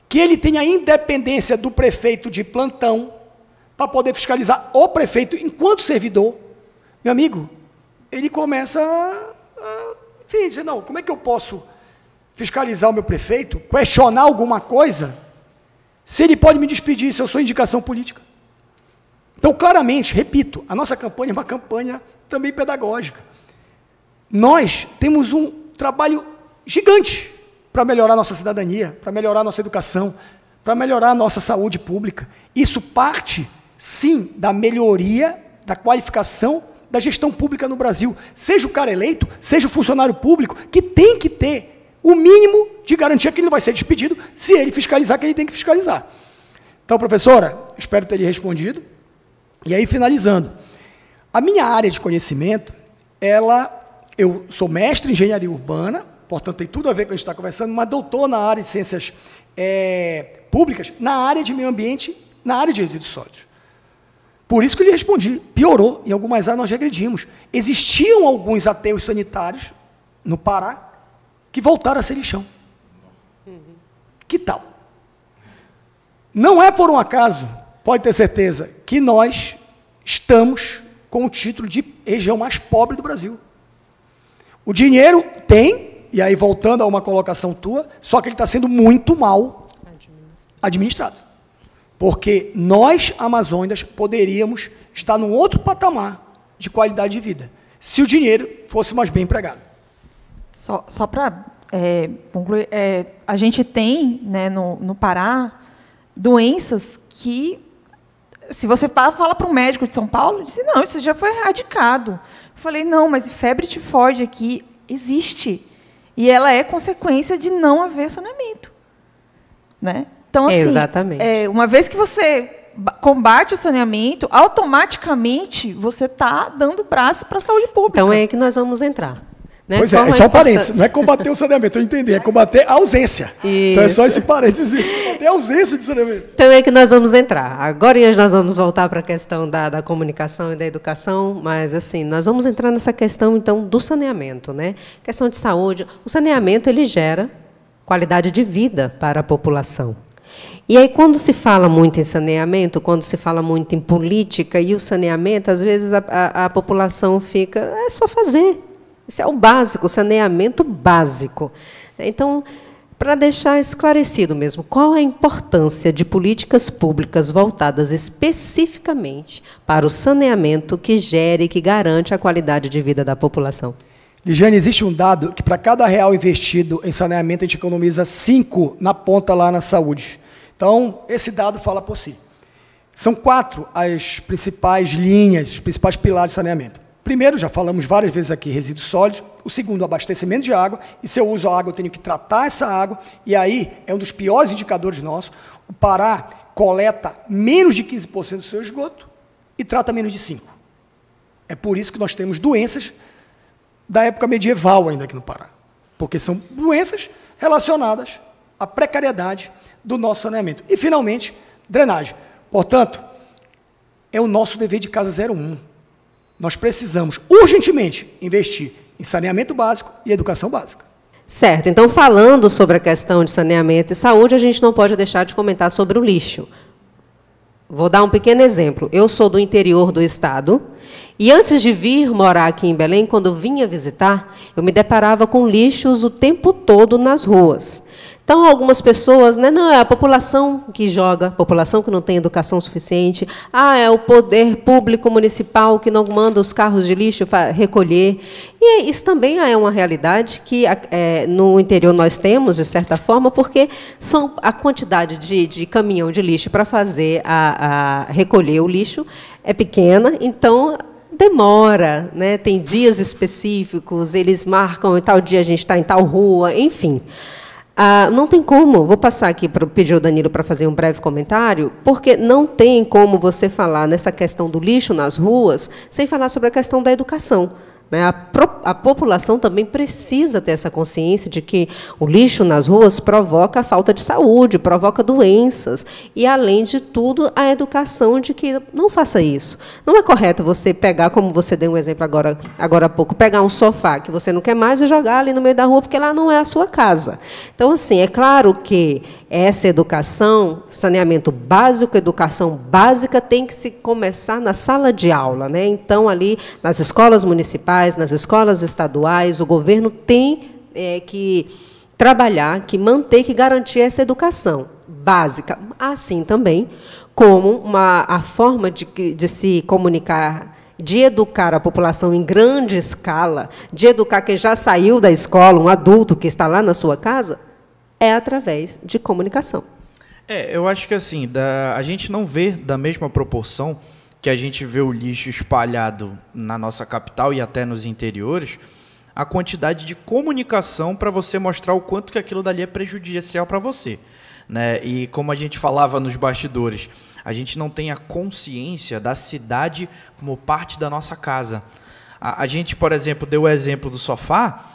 que ele tenha independência do prefeito de plantão, para poder fiscalizar o prefeito enquanto servidor, meu amigo, ele começa enfim, dizer, não, como é que eu posso fiscalizar o meu prefeito, questionar alguma coisa, se ele pode me despedir, se eu sou indicação política? Então, claramente, repito, a nossa campanha é uma campanha também pedagógica. Nós temos um trabalho gigante para melhorar a nossa cidadania, para melhorar a nossa educação, para melhorar a nossa saúde pública. Isso parte, sim, da melhoria, da qualificação da gestão pública no Brasil. Seja o cara eleito, seja o funcionário público, que tem que ter o mínimo de garantia que ele não vai ser despedido se ele fiscalizar que ele tem que fiscalizar. Então, professora, espero ter lhe respondido. E aí, finalizando, a minha área de conhecimento, eu sou mestre em engenharia urbana, portanto, tem tudo a ver com o que a gente está conversando, mas doutor na área de ciências públicas, na área de meio ambiente, na área de resíduos sólidos. Por isso que eu lhe respondi, piorou, em algumas áreas nós regredimos. Existiam alguns aterros sanitários no Pará que voltaram a ser lixão. Que tal? Não é por um acaso, pode ter certeza, que nós estamos com o título de região mais pobre do Brasil. O dinheiro tem, e aí voltando a uma colocação tua, só que ele está sendo muito mal administrado. Porque nós, amazônidas, poderíamos estar num outro patamar de qualidade de vida, se o dinheiro fosse mais bem empregado. Só para concluir, a gente tem, né, no Pará doenças que, se você fala para um médico de São Paulo, ele disse, não, isso já foi erradicado. Eu falei, não, mas febre tifoide aqui existe. E ela é consequência de não haver saneamento. Né? Então, assim, exatamente. Uma vez que você combate o saneamento, automaticamente você está dando braço para a saúde pública. Então, é aí que nós vamos entrar. Né? Pois é só um parênteses, não é combater o saneamento, eu entendi, é combater a ausência. Isso. Então é só esse parênteses, combater a ausência de saneamento. Então é que nós vamos entrar. Agora nós vamos voltar para a questão da comunicação e da educação, mas assim, nós vamos entrar nessa questão, então, do saneamento, né? Questão de saúde. O saneamento, ele gera qualidade de vida para a população. E aí, quando se fala muito em saneamento, quando se fala muito em política e o saneamento, às vezes a população fica, é só fazer. Isso é o básico, o saneamento básico. Então, para deixar esclarecido mesmo, qual a importância de políticas públicas voltadas especificamente para o saneamento que gere e que garante a qualidade de vida da população? Ligiane, existe um dado que para cada real investido em saneamento, a gente economiza 5 na ponta lá na saúde. Então, esse dado fala por si. São 4 as principais linhas, os principais pilares de saneamento. Primeiro, já falamos várias vezes aqui, resíduos sólidos. O segundo, abastecimento de água. E se eu uso a água, eu tenho que tratar essa água. E aí, é um dos piores indicadores nossos. O Pará coleta menos de 15% do seu esgoto e trata menos de 5%. É por isso que nós temos doenças da época medieval ainda aqui no Pará. Porque são doenças relacionadas à precariedade do nosso saneamento. E, finalmente, drenagem. Portanto, é o nosso dever de casa 01. Nós precisamos, urgentemente, investir em saneamento básico e educação básica. Certo. Então, falando sobre a questão de saneamento e saúde, a gente não pode deixar de comentar sobre o lixo. Vou dar um pequeno exemplo. Eu sou do interior do estado e, antes de vir morar aqui em Belém, quando eu vinha visitar, eu me deparava com lixos o tempo todo nas ruas. Então, algumas pessoas, né, não, é a população que joga, a população que não tem educação suficiente, é o poder público municipal que não manda os carros de lixo recolher. E isso também é uma realidade que no interior nós temos, de certa forma, porque a quantidade de caminhão de lixo para fazer recolher o lixo é pequena, então demora, né? Tem dias específicos, eles marcam, em tal dia a gente está em tal rua, enfim. Não tem como, vou passar aqui para pedir ao Danilo para fazer um breve comentário, porque não tem como você falar nessa questão do lixo nas ruas sem falar sobre a questão da educação. né? A população também precisa ter essa consciência de que o lixo nas ruas provoca a falta de saúde, provoca doenças, e, além de tudo, a educação de que não faça isso. Não é correto você pegar, como você deu um exemplo agora há pouco, pegar um sofá que você não quer mais e jogar ali no meio da rua, porque lá não é a sua casa. Então, assim, é claro que essa educação, saneamento básico, educação básica, tem que se começar na sala de aula, né? Então, ali nas escolas municipais, nas escolas estaduais, o governo tem que trabalhar, que manter, que garantir essa educação básica, assim também como a forma de se comunicar, de educar a população em grande escala, de educar quem já saiu da escola, um adulto que está lá na sua casa, é através de comunicação. Eu acho que assim, a gente não vê da mesma proporção que a gente vê o lixo espalhado na nossa capital e até nos interiores, a quantidade de comunicação para você mostrar o quanto que aquilo dali é prejudicial para você, né? E como a gente falava nos bastidores, a gente não tem a consciência da cidade como parte da nossa casa. A gente, por exemplo, deu o exemplo do sofá,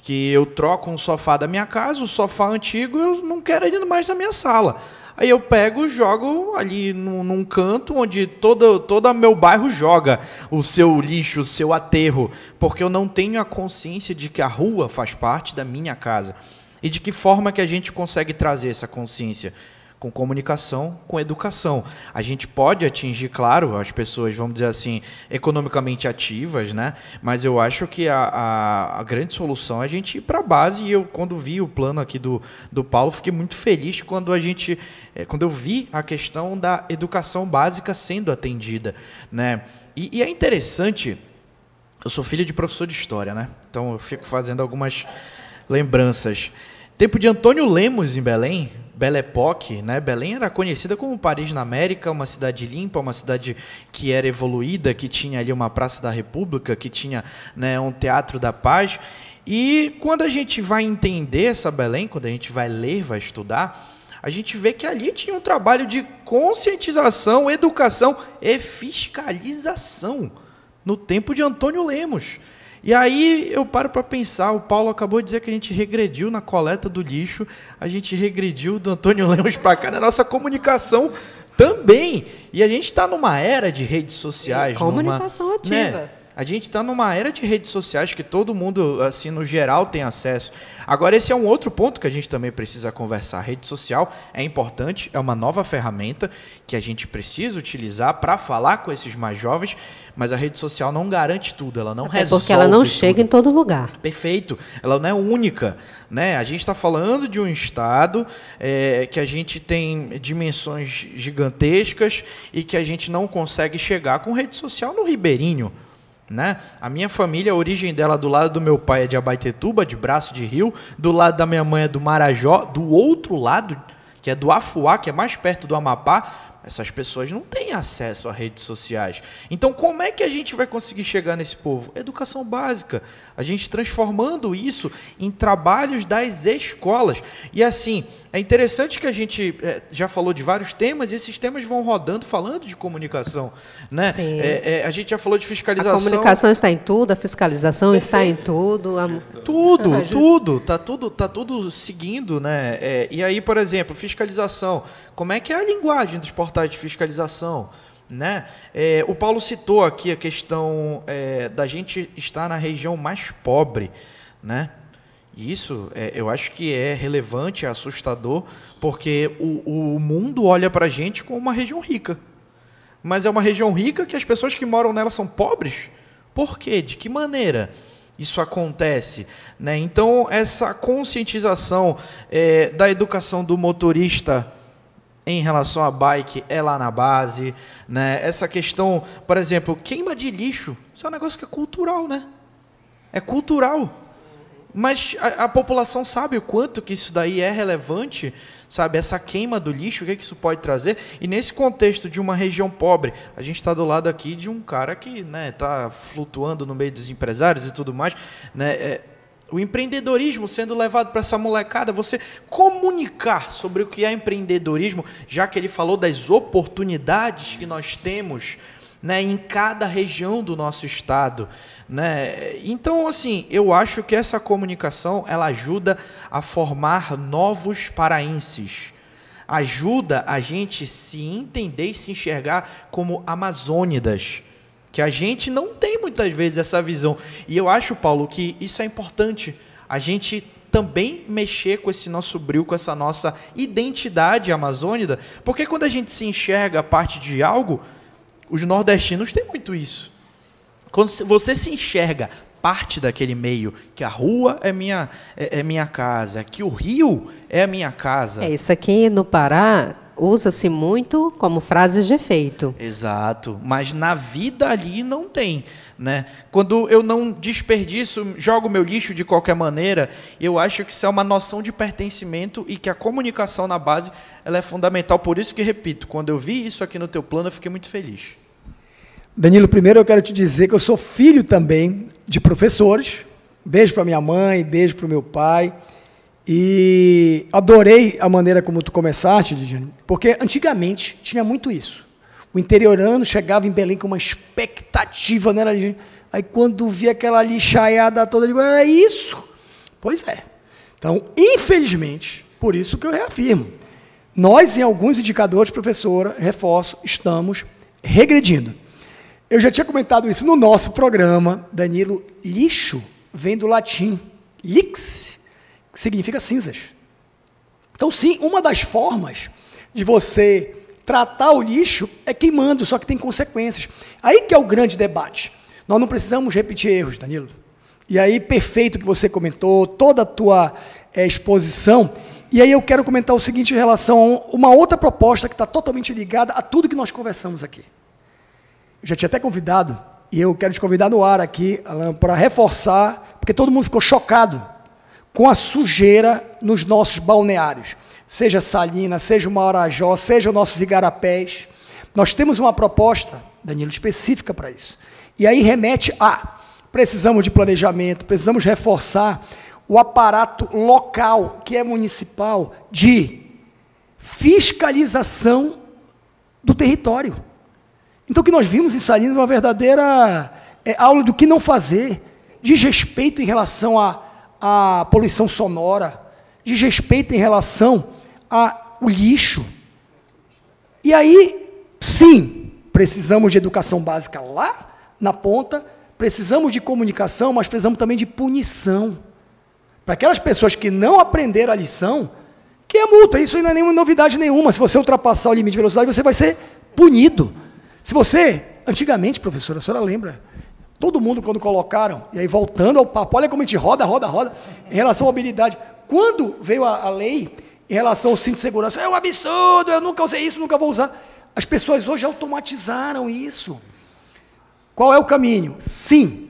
que eu troco um sofá da minha casa, o sofá antigo eu não quero ele mais na minha sala. Aí eu pego e jogo ali num canto onde todo meu bairro joga o seu lixo, o seu aterro, porque eu não tenho a consciência de que a rua faz parte da minha casa. E de que forma que a gente consegue trazer essa consciência? Com comunicação, com educação. A gente pode atingir, claro, as pessoas, vamos dizer assim, economicamente ativas, né? Mas eu acho que a grande solução é a gente ir para a base, e eu, quando vi o plano aqui do Paulo, fiquei muito feliz quando eu vi a questão da educação básica sendo atendida, né? E é interessante, eu sou filho de professor de história, né? Então eu fico fazendo algumas lembranças. Tempo de Antônio Lemos, em Belém, Belle Époque, né? Belém era conhecida como Paris na América, uma cidade limpa, uma cidade que era evoluída, que tinha ali uma Praça da República, que tinha, né, um Teatro da Paz. E quando a gente vai entender essa Belém, quando a gente vai ler, vai estudar, a gente vê que ali tinha um trabalho de conscientização, educação e fiscalização no tempo de Antônio Lemos. E aí eu paro para pensar, o Paulo acabou de dizer que a gente regrediu na coleta do lixo, a gente regrediu do Antônio Lemos para cá na nossa comunicação também. E a gente está numa era de redes sociais. Comunicação ativa. Né? A gente está numa era de redes sociais que todo mundo, assim, no geral, tem acesso. Agora, esse é um outro ponto que a gente também precisa conversar. A rede social é importante, é uma nova ferramenta que a gente precisa utilizar para falar com esses mais jovens, mas a rede social não garante tudo, ela não resolve porque ela não tudo. chega em todo lugar. Perfeito, ela não é única, né? A gente está falando de um estado que a gente tem dimensões gigantescas e que a gente não consegue chegar com rede social no ribeirinho, né? A minha família, a origem dela do lado do meu pai é de Abaetetuba, de Braço de Rio, do lado da minha mãe é do Marajó, do outro lado, que é do Afuá, que é mais perto do Amapá, essas pessoas não têm acesso a redes sociais. Então, como é que a gente vai conseguir chegar nesse povo? Educação básica. A gente transformando isso em trabalhos das escolas. E assim, é interessante que a gente já falou de vários temas, e esses temas vão rodando falando de comunicação, né? Sim. A gente já falou de fiscalização. A comunicação está em tudo, a fiscalização está em tudo. Tá tudo seguindo, né? E aí, por exemplo, fiscalização. Como é que é a linguagem dos portais de fiscalização, né? O Paulo citou aqui a questão da gente estar na região mais pobre, né? E isso eu acho que é relevante, é assustador, porque o mundo olha para a gente como uma região rica. Mas é uma região rica que as pessoas que moram nela são pobres? Por quê? De que maneira isso acontece, né? Então, essa conscientização da educação do motorista em relação à bike é lá na base, né? Essa questão, por exemplo, queima de lixo, isso é um negócio que é cultural, né? É cultural. Mas a população sabe o quanto que isso daí é relevante, sabe? Essa queima do lixo, o que isso pode trazer? E nesse contexto de uma região pobre, a gente está do lado aqui de um cara que, né, está flutuando no meio dos empresários e tudo mais, né? O empreendedorismo sendo levado para essa molecada, você comunicar sobre o que é empreendedorismo, já que ele falou das oportunidades que nós temos né, em cada região do nosso estado, né? Então, assim, eu acho que essa comunicação ela ajuda a formar novos paraenses, ajuda a gente se entender e se enxergar como amazônidas, que a gente não tem muitas vezes essa visão. E eu acho, Paulo, que isso é importante, a gente também mexer com esse nosso brilho, com essa nossa identidade amazônida, porque quando a gente se enxerga parte de algo, os nordestinos têm muito isso. Quando você se enxerga parte daquele meio, que a rua é minha casa, que o rio é a minha casa. Isso aqui no Pará usa-se muito como frases de efeito. Exato, mas na vida ali não tem, né? Quando eu não desperdiço, jogo meu lixo de qualquer maneira, eu acho que isso é uma noção de pertencimento e que a comunicação na base ela é fundamental. Por isso que, repito, quando eu vi isso aqui no teu plano, eu fiquei muito feliz. Danilo, primeiro eu quero te dizer que eu sou filho também de professores. Beijo para minha mãe, beijo para o meu pai. E adorei a maneira como tu começaste, Lidiane, porque antigamente tinha muito isso. O interiorano chegava em Belém com uma expectativa, né, Lidiane? Aí quando via aquela lixaiada toda, eu digo, é isso? Pois é. Então, infelizmente, por isso que eu reafirmo, nós em alguns indicadores, professora, reforço, estamos regredindo. Eu já tinha comentado isso no nosso programa, Danilo, lixo vem do latim, lix, que significa cinzas. Então, sim, uma das formas de você tratar o lixo é queimando, só que tem consequências. Aí que é o grande debate. Nós não precisamos repetir erros, Danilo. E aí, perfeito que você comentou, toda a tua exposição. E aí eu quero comentar o seguinte em relação a uma outra proposta que está totalmente ligada a tudo que nós conversamos aqui. Eu já tinha até convidado, e eu quero te convidar no ar aqui, Alan, para reforçar, porque todo mundo ficou chocado com a sujeira nos nossos balneários, seja Salina, seja o Marajó, seja os nossos igarapés. Nós temos uma proposta, Danilo, específica para isso. E aí remete a, precisamos de planejamento, precisamos reforçar o aparato local, que é municipal, de fiscalização do território. Então, o que nós vimos em Salinas é uma verdadeira aula do que não fazer, desrespeito em relação à poluição sonora, desrespeito em relação ao lixo. E aí, sim, precisamos de educação básica lá na ponta, precisamos de comunicação, mas precisamos também de punição. Para aquelas pessoas que não aprenderam a lição, que é multa, isso aí não é nenhuma novidade nenhuma. Se você ultrapassar o limite de velocidade, você vai ser punido. Se você, antigamente, professora, a senhora lembra, todo mundo quando colocaram, e aí voltando ao papo, olha como a gente roda, em relação à mobilidade. Quando veio a lei em relação ao cinto de segurança, é um absurdo, eu nunca usei isso, nunca vou usar. As pessoas hoje automatizaram isso. Qual é o caminho? Sim,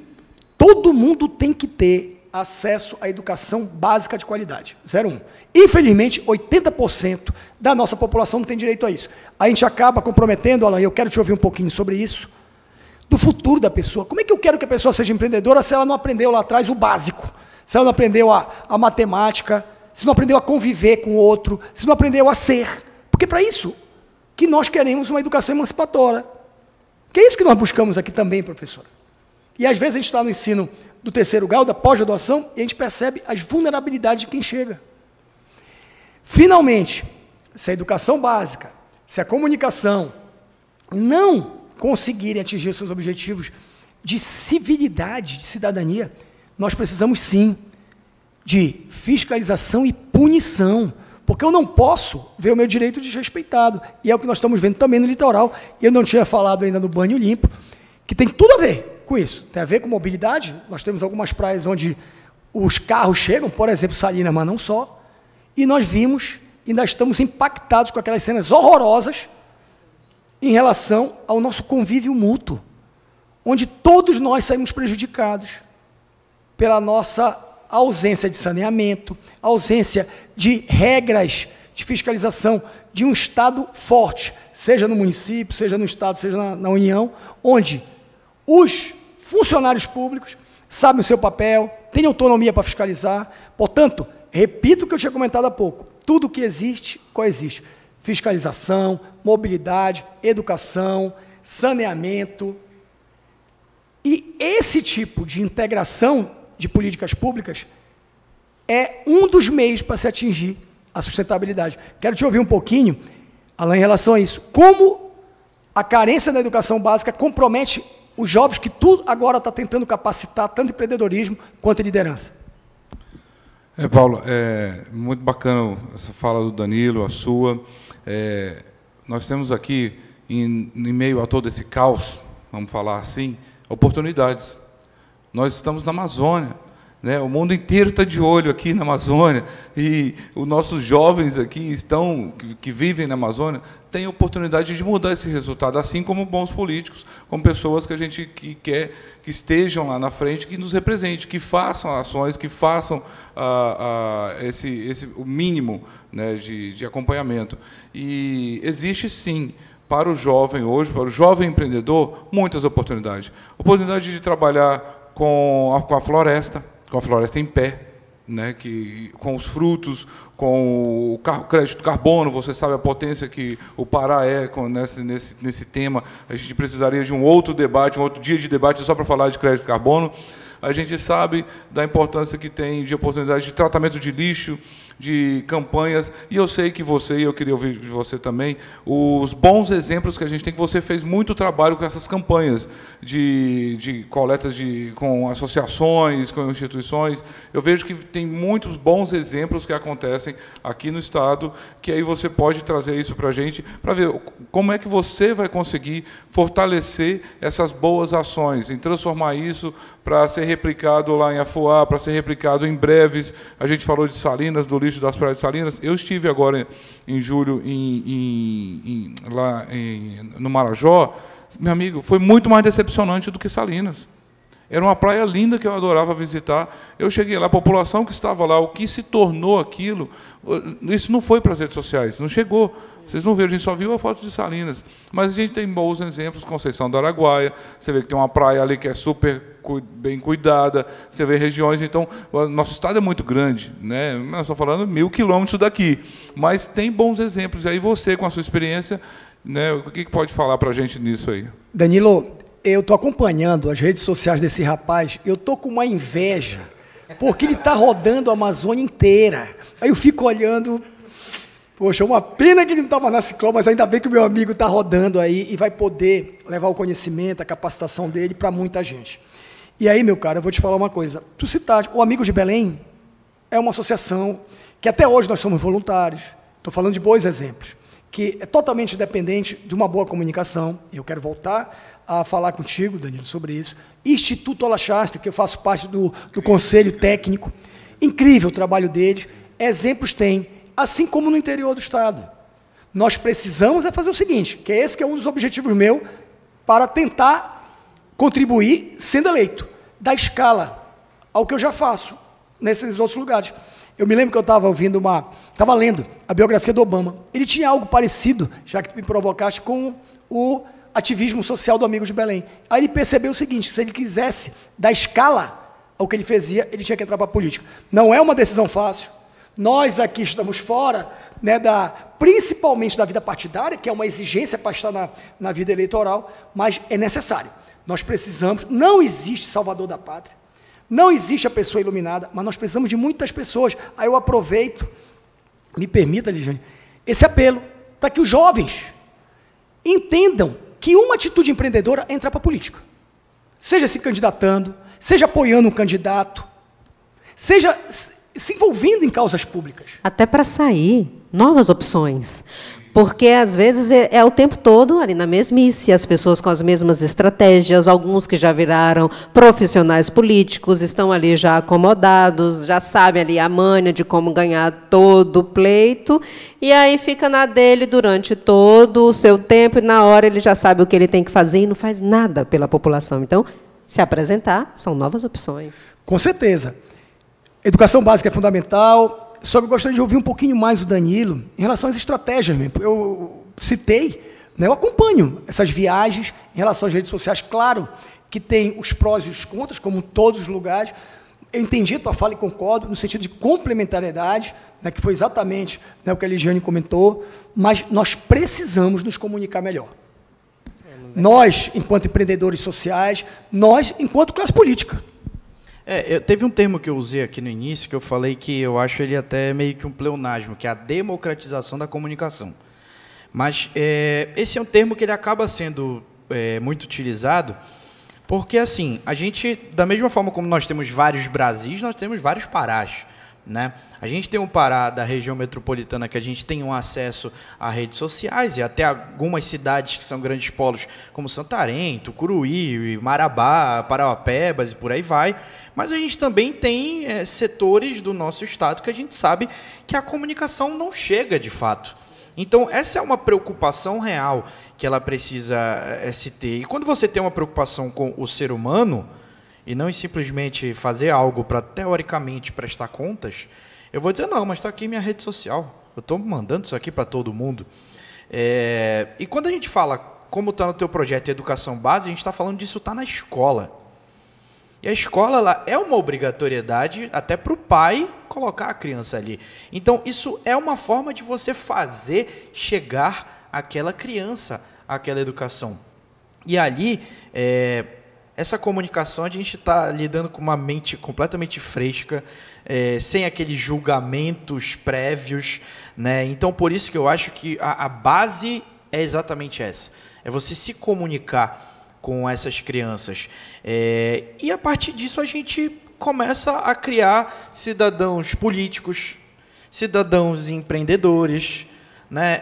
todo mundo tem que ter acesso à educação básica de qualidade. 01. Infelizmente, 80% da nossa população não tem direito a isso. A gente acaba comprometendo, Alan, e eu quero te ouvir um pouquinho sobre isso, do futuro da pessoa. Como é que eu quero que a pessoa seja empreendedora se ela não aprendeu lá atrás o básico? Se ela não aprendeu a matemática, se não aprendeu a conviver com o outro, se não aprendeu a ser. Porque para isso que nós queremos uma educação emancipatória. Que é isso que nós buscamos aqui também, professora. E às vezes a gente está no ensino do terceiro grau, da pós-graduação, e a gente percebe as vulnerabilidades de quem chega. Finalmente, se a educação básica, se a comunicação não conseguirem atingir os seus objetivos de civilidade, de cidadania, nós precisamos sim de fiscalização e punição, porque eu não posso ver o meu direito desrespeitado, e é o que nós estamos vendo também no litoral, e eu não tinha falado ainda no banho limpo, que tem tudo a ver com isso, tem a ver com mobilidade. Nós temos algumas praias onde os carros chegam, por exemplo, Salinas, mas não só, e nós vimos, ainda estamos impactados com aquelas cenas horrorosas em relação ao nosso convívio mútuo, onde todos nós saímos prejudicados pela nossa ausência de saneamento, ausência de regras de fiscalização de um Estado forte, seja no município, seja no Estado, seja na União, onde os funcionários públicos sabem o seu papel, têm autonomia para fiscalizar. Portanto, repito o que eu tinha comentado há pouco, tudo que existe, coexiste. Fiscalização, mobilidade, educação, saneamento. E esse tipo de integração de políticas públicas é um dos meios para se atingir a sustentabilidade. Quero te ouvir um pouquinho, Alan, em relação a isso. Como a carência da educação básica compromete os jovens que tu agora está tentando capacitar, tanto empreendedorismo quanto liderança? Paulo, muito bacana essa fala do Danilo, a sua. Nós temos aqui, em meio a todo esse caos, vamos falar assim, oportunidades. Nós estamos na Amazônia, né? O mundo inteiro está de olho aqui na Amazônia, e os nossos jovens aqui que vivem na Amazônia têm oportunidade de mudar esse resultado, assim como bons políticos, como pessoas que a gente quer que estejam lá na frente, que nos representem, que façam ações, que façam o mínimo, né, de acompanhamento. E existe, sim, para o jovem hoje, para o jovem empreendedor, muitas oportunidades. Oportunidade de trabalhar com a floresta em pé, né, com os frutos, com o crédito carbono. Você sabe a potência que o Pará é nesse tema. A gente precisaria de um outro debate, um outro dia de debate só para falar de crédito carbono. A gente sabe da importância que tem de oportunidade de tratamento de lixo, de campanhas, e eu sei que você, e eu queria ouvir de você também, os bons exemplos que a gente tem, que você fez muito trabalho com essas campanhas de coletas com associações, com instituições. Eu vejo que tem muitos bons exemplos que acontecem aqui no Estado, que aí você pode trazer isso para a gente, para ver como é que você vai conseguir fortalecer essas boas ações, em transformar isso para ser replicado lá em Afuá, para ser replicado em breves. A gente falou de Salinas, do lixo das praias de Salinas. Eu estive agora em julho no Marajó. Meu amigo, foi muito mais decepcionante do que Salinas. Era uma praia linda que eu adorava visitar. Eu cheguei lá, a população que estava lá, o que se tornou aquilo, isso não foi para as redes sociais, não chegou. Vocês não viram, a gente só viu a foto de Salinas. Mas a gente tem bons exemplos, Conceição do Araguaia, você vê que tem uma praia ali que é super bem cuidada, você vê regiões. Então, o nosso estado é muito grande, né? Nós estamos falando 1.000 quilômetros daqui, mas tem bons exemplos. E aí você, com a sua experiência, né, o que pode falar para a gente nisso aí? Danilo, eu estou acompanhando as redes sociais desse rapaz, eu estou com uma inveja, porque ele está rodando a Amazônia inteira. Aí eu fico olhando, poxa, uma pena que ele não estava na Cicló, mas ainda bem que o meu amigo está rodando aí e vai poder levar o conhecimento, a capacitação dele para muita gente. E aí, meu cara, eu vou te falar uma coisa. Tu citaste, o Amigos de Belém é uma associação que até hoje nós somos voluntários, estou falando de bons exemplos, que é totalmente dependente de uma boa comunicação. Eu quero voltar a falar contigo, Danilo, sobre isso. Instituto Olachastre, que eu faço parte do conselho técnico, incrível o trabalho deles, exemplos tem, assim como no interior do Estado. Nós precisamos fazer o seguinte, que esse que é um dos objetivos meus, para tentar contribuir sendo eleito, dar escala ao que eu já faço nesses outros lugares. Eu me lembro que eu estava lendo a biografia do Obama. Ele tinha algo parecido, já que tu me provocaste, com o ativismo social do Amigos de Belém. Aí ele percebeu o seguinte, se ele quisesse dar escala ao que ele fazia, ele tinha que entrar para a política. Não é uma decisão fácil. Nós aqui estamos fora, né, principalmente da vida partidária, que é uma exigência para estar na vida eleitoral, mas é necessário. Nós precisamos, não existe salvador da pátria, não existe a pessoa iluminada, mas nós precisamos de muitas pessoas. Aí eu aproveito, me permita, Ligiane, esse apelo, para que os jovens entendam que uma atitude empreendedora é entrar para a política. Seja se candidatando, seja apoiando um candidato, seja se envolvendo em causas públicas. Até para sair, novas opções. Porque, às vezes, é o tempo todo ali na mesmice, as pessoas com as mesmas estratégias, alguns que já viraram profissionais políticos, estão ali já acomodados, já sabem ali a manha de como ganhar todo o pleito, e aí fica na dele durante todo o seu tempo, e na hora ele já sabe o que ele tem que fazer e não faz nada pela população. Então, se apresentar, são novas opções. Com certeza. Educação básica é fundamental. Só que eu gostaria de ouvir um pouquinho mais o Danilo em relação às estratégias mesmo. Eu citei, né, eu acompanho essas viagens em relação às redes sociais. Claro que tem os prós e os contras, como em todos os lugares. Eu entendi a tua fala e concordo, no sentido de complementariedade, né, que foi exatamente, né, o que a Ligiane comentou, mas nós precisamos nos comunicar melhor. Nós, enquanto empreendedores sociais, nós, enquanto classe política. Teve um termo que eu usei aqui no início, que eu falei que eu acho ele até meio que um pleonasmo, que é a democratização da comunicação. Mas esse é um termo que ele acaba sendo muito utilizado, porque, assim, a gente, da mesma forma como nós temos vários Brasis, nós temos vários Parás. Né? A gente tem um Pará da região metropolitana que a gente tem um acesso a redes sociais e até algumas cidades que são grandes polos, como Santarém, Tucuruí, Marabá, Parauapebas e por aí vai. Mas a gente também tem setores do nosso estado que a gente sabe que a comunicação não chega de fato. Então, essa é uma preocupação real que ela precisa se ter. E quando você tem uma preocupação com o ser humano, e não em simplesmente fazer algo para, teoricamente, prestar contas, eu vou dizer, não, mas está aqui minha rede social. Eu estou mandando isso aqui para todo mundo. E quando a gente fala, como está no teu projeto de educação básica, a gente está falando disso está na escola. E a escola ela é uma obrigatoriedade até para o pai colocar a criança ali. Então, isso é uma forma de você fazer chegar aquela criança àquela educação. E ali, essa comunicação, a gente está lidando com uma mente completamente fresca, sem aqueles julgamentos prévios. Né? Então, por isso que eu acho que a base é exatamente essa. É você se comunicar com essas crianças. E, a partir disso, a gente começa a criar cidadãos políticos, cidadãos empreendedores, né?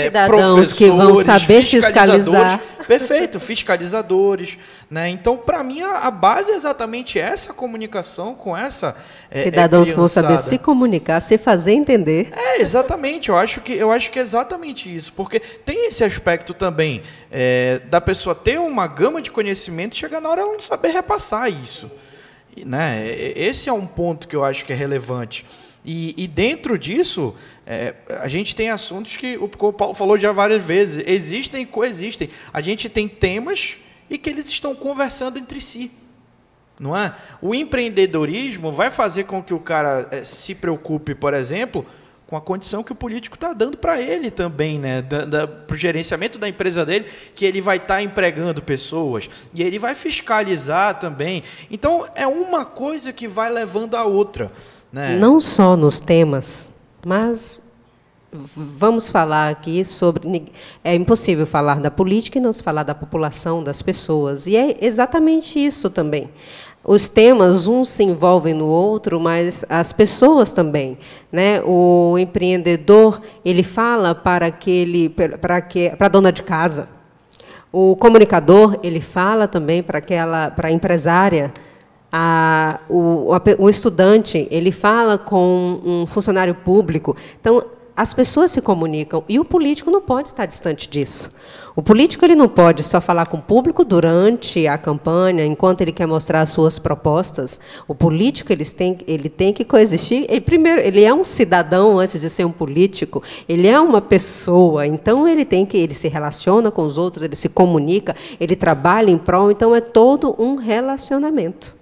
Cidadãos que vão saber fiscalizar. Perfeito, fiscalizadores. Né? Então, para mim, a base é exatamente essa comunicação com essa cidadãos que vão saber se comunicar, se fazer entender. Exatamente. Eu acho que é exatamente isso. Porque tem esse aspecto também da pessoa ter uma gama de conhecimento e chegar na hora ela não saber repassar isso. Né? Esse é um ponto que eu acho que é relevante. E dentro disso, a gente tem assuntos que, como o Paulo falou já várias vezes, existem e coexistem. A gente tem temas e que eles estão conversando entre si. Não é? O empreendedorismo vai fazer com que o cara se preocupe, por exemplo, com a condição que o político está dando para ele também, né? Para o gerenciamento da empresa dele, que ele vai estar empregando pessoas, e ele vai fiscalizar também. Então, é uma coisa que vai levando a outra. Né? Não só nos temas, mas vamos falar aqui sobre... É impossível falar da política e não se falar da população, das pessoas. E é exatamente isso também. Os temas, uns se envolvem no outro, mas as pessoas também. Né? O empreendedor, ele fala para a dona de casa. O comunicador, ele fala também para a empresária. O estudante, ele fala com um funcionário público. Então, as pessoas se comunicam e o político não pode estar distante disso. O político ele não pode só falar com o público durante a campanha, enquanto ele quer mostrar as suas propostas. O político ele tem que coexistir. Primeiro, ele é um cidadão antes de ser um político. Ele é uma pessoa. Então ele se relaciona com os outros, ele se comunica, ele trabalha em prol. Então é todo um relacionamento.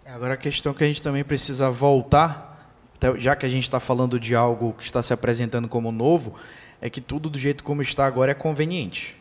Agora a questão que a gente também precisa voltar, já que a gente está falando de algo que está se apresentando como novo, é que tudo do jeito como está agora é conveniente.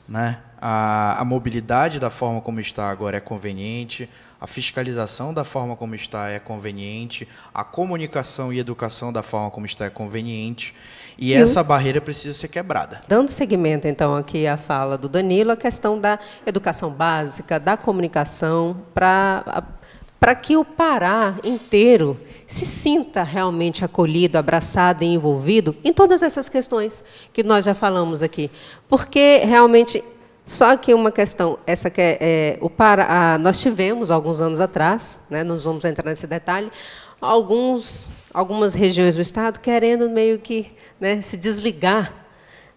Né? A mobilidade da forma como está agora é conveniente, a fiscalização da forma como está é conveniente, a comunicação e educação da forma como está é conveniente, e essa barreira precisa ser quebrada. Dando seguimento, então, aqui à fala do Danilo, a questão da educação básica, da comunicação, para que o Pará inteiro se sinta realmente acolhido, abraçado e envolvido em todas essas questões que nós já falamos aqui. Porque, realmente, só que uma questão, essa que o Pará, nós tivemos, alguns anos atrás, né, nós vamos entrar nesse detalhe, algumas regiões do estado querendo meio que, né, se desligar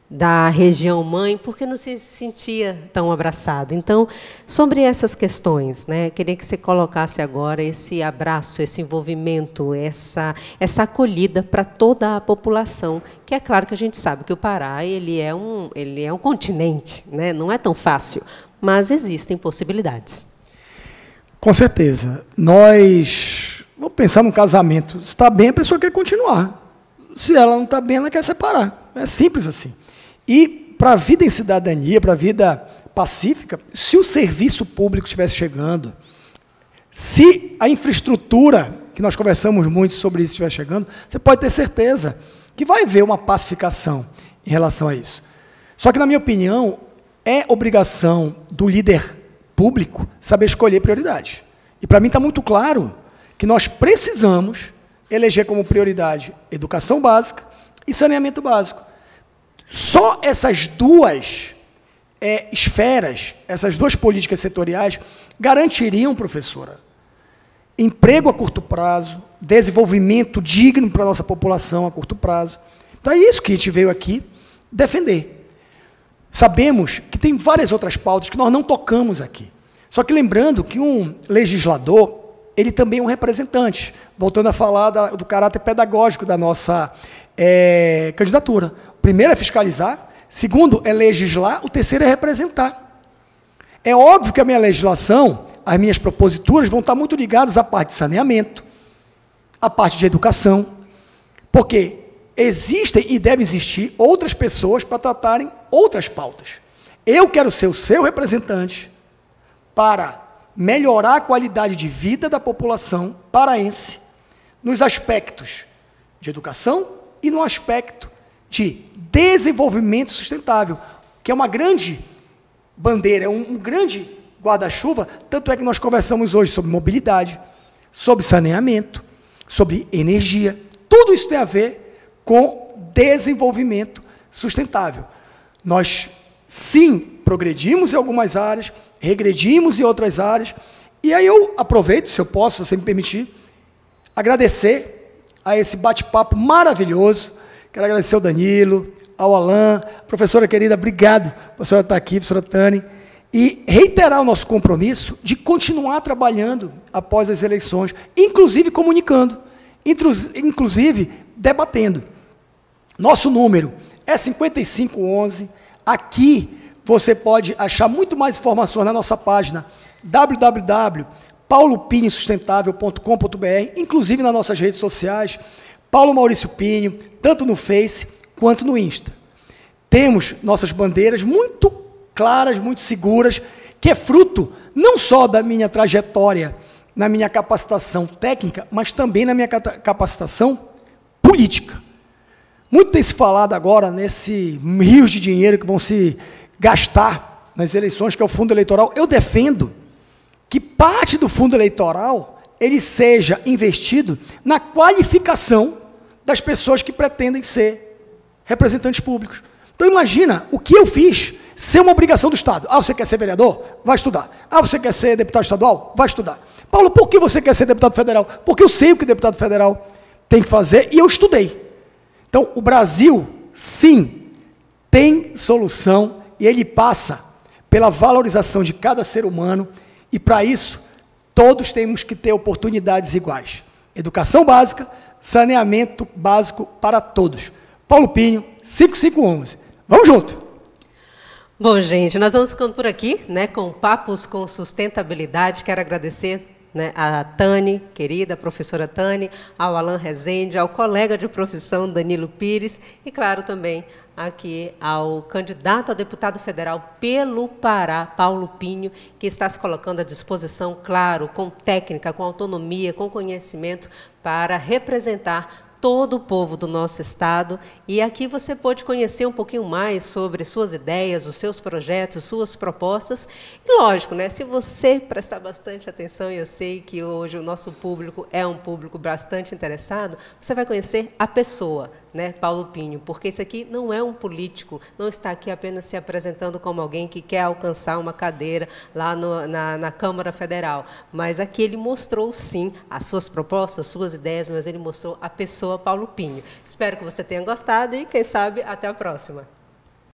da região mãe, porque não se sentia tão abraçado. Então, sobre essas questões, né, queria que você colocasse agora esse abraço, esse envolvimento, essa acolhida para toda a população, que é claro que a gente sabe que o Pará ele é um continente, né, não é tão fácil, mas existem possibilidades. Com certeza. Vamos pensar num casamento. Se está bem, a pessoa quer continuar. Se ela não está bem, ela quer separar. É simples assim. E para a vida em cidadania, para a vida pacífica, se o serviço público estivesse chegando, se a infraestrutura, que nós conversamos muito sobre isso, estiver chegando, você pode ter certeza que vai haver uma pacificação em relação a isso. Só que, na minha opinião, é obrigação do líder público saber escolher prioridades. E, para mim, está muito claro que nós precisamos eleger como prioridade educação básica e saneamento básico. Só essas duas esferas, essas duas políticas setoriais, garantiriam, professora, emprego a curto prazo, desenvolvimento digno para a nossa população a curto prazo. Então, é isso que a gente veio aqui defender. Sabemos que tem várias outras pautas que nós não tocamos aqui. Só que lembrando que um legislador, ele também é um representante, voltando a falar do caráter pedagógico da nossa candidatura. O primeiro é fiscalizar, segundo é legislar, o terceiro é representar. É óbvio que a minha legislação, as minhas proposituras vão estar muito ligadas à parte de saneamento, à parte de educação, porque existem e devem existir outras pessoas para tratarem outras pautas. Eu quero ser o seu representante para melhorar a qualidade de vida da população paraense nos aspectos de educação e no aspecto de desenvolvimento sustentável, que é uma grande bandeira, é um grande guarda-chuva, tanto é que nós conversamos hoje sobre mobilidade, sobre saneamento, sobre energia. Tudo isso tem a ver com desenvolvimento sustentável. Nós, sim, progredimos em algumas áreas, regredimos em outras áreas, e aí eu aproveito, se eu posso, se você me permitir, agradecer a esse bate-papo maravilhoso. Quero agradecer ao Danilo, ao Alain, professora querida, obrigado por a senhora estar aqui, professora Tani, e reiterar o nosso compromisso de continuar trabalhando após as eleições, inclusive comunicando, inclusive debatendo. Nosso número é 5511. Aqui você pode achar muito mais informações na nossa página www.paulopinhossustentável.com.br, inclusive nas nossas redes sociais, Paulo Maurício Pinho, tanto no Face quanto no Insta. Temos nossas bandeiras muito claras, muito seguras, que é fruto não só da minha trajetória, na minha capacitação técnica, mas também na minha capacitação política. Muito tem se falado agora nesse rios de dinheiro que vão se gastar nas eleições, que é o fundo eleitoral. Eu defendo que parte do fundo eleitoral ele seja investido na qualificação das pessoas que pretendem ser representantes públicos. Então, imagina o que eu fiz ser uma obrigação do Estado. Ah, você quer ser vereador? Vai estudar. Ah, você quer ser deputado estadual? Vai estudar. Paulo, por que você quer ser deputado federal? Porque eu sei o que o deputado federal tem que fazer e eu estudei. Então, o Brasil, sim, tem solução e ele passa pela valorização de cada ser humano e, para isso, todos temos que ter oportunidades iguais. Educação básica, saneamento básico para todos. Paulo Pinho, 5511. Vamos junto! Bom, gente, nós vamos ficando por aqui, né, com Papos com Sustentabilidade. Quero agradecer, né, a Tani, querida professora Tani, ao Alain Rezende, ao colega de profissão Danilo Pires e, claro, também aqui ao candidato a deputado federal pelo Pará, Paulo Pinho, que está se colocando à disposição, claro, com técnica, com autonomia, com conhecimento, para representar todo o povo do nosso estado, e aqui você pode conhecer um pouquinho mais sobre suas ideias, os seus projetos, suas propostas, e lógico, né, se você prestar bastante atenção, e eu sei que hoje o nosso público é um público bastante interessado, você vai conhecer a pessoa, né, Paulo Pinho, porque esse aqui não é um político, não está aqui apenas se apresentando como alguém que quer alcançar uma cadeira lá na Câmara Federal, mas aqui ele mostrou, sim, as suas propostas, suas ideias, mas ele mostrou a pessoa Paulo Pinho. Espero que você tenha gostado e, quem sabe, até a próxima.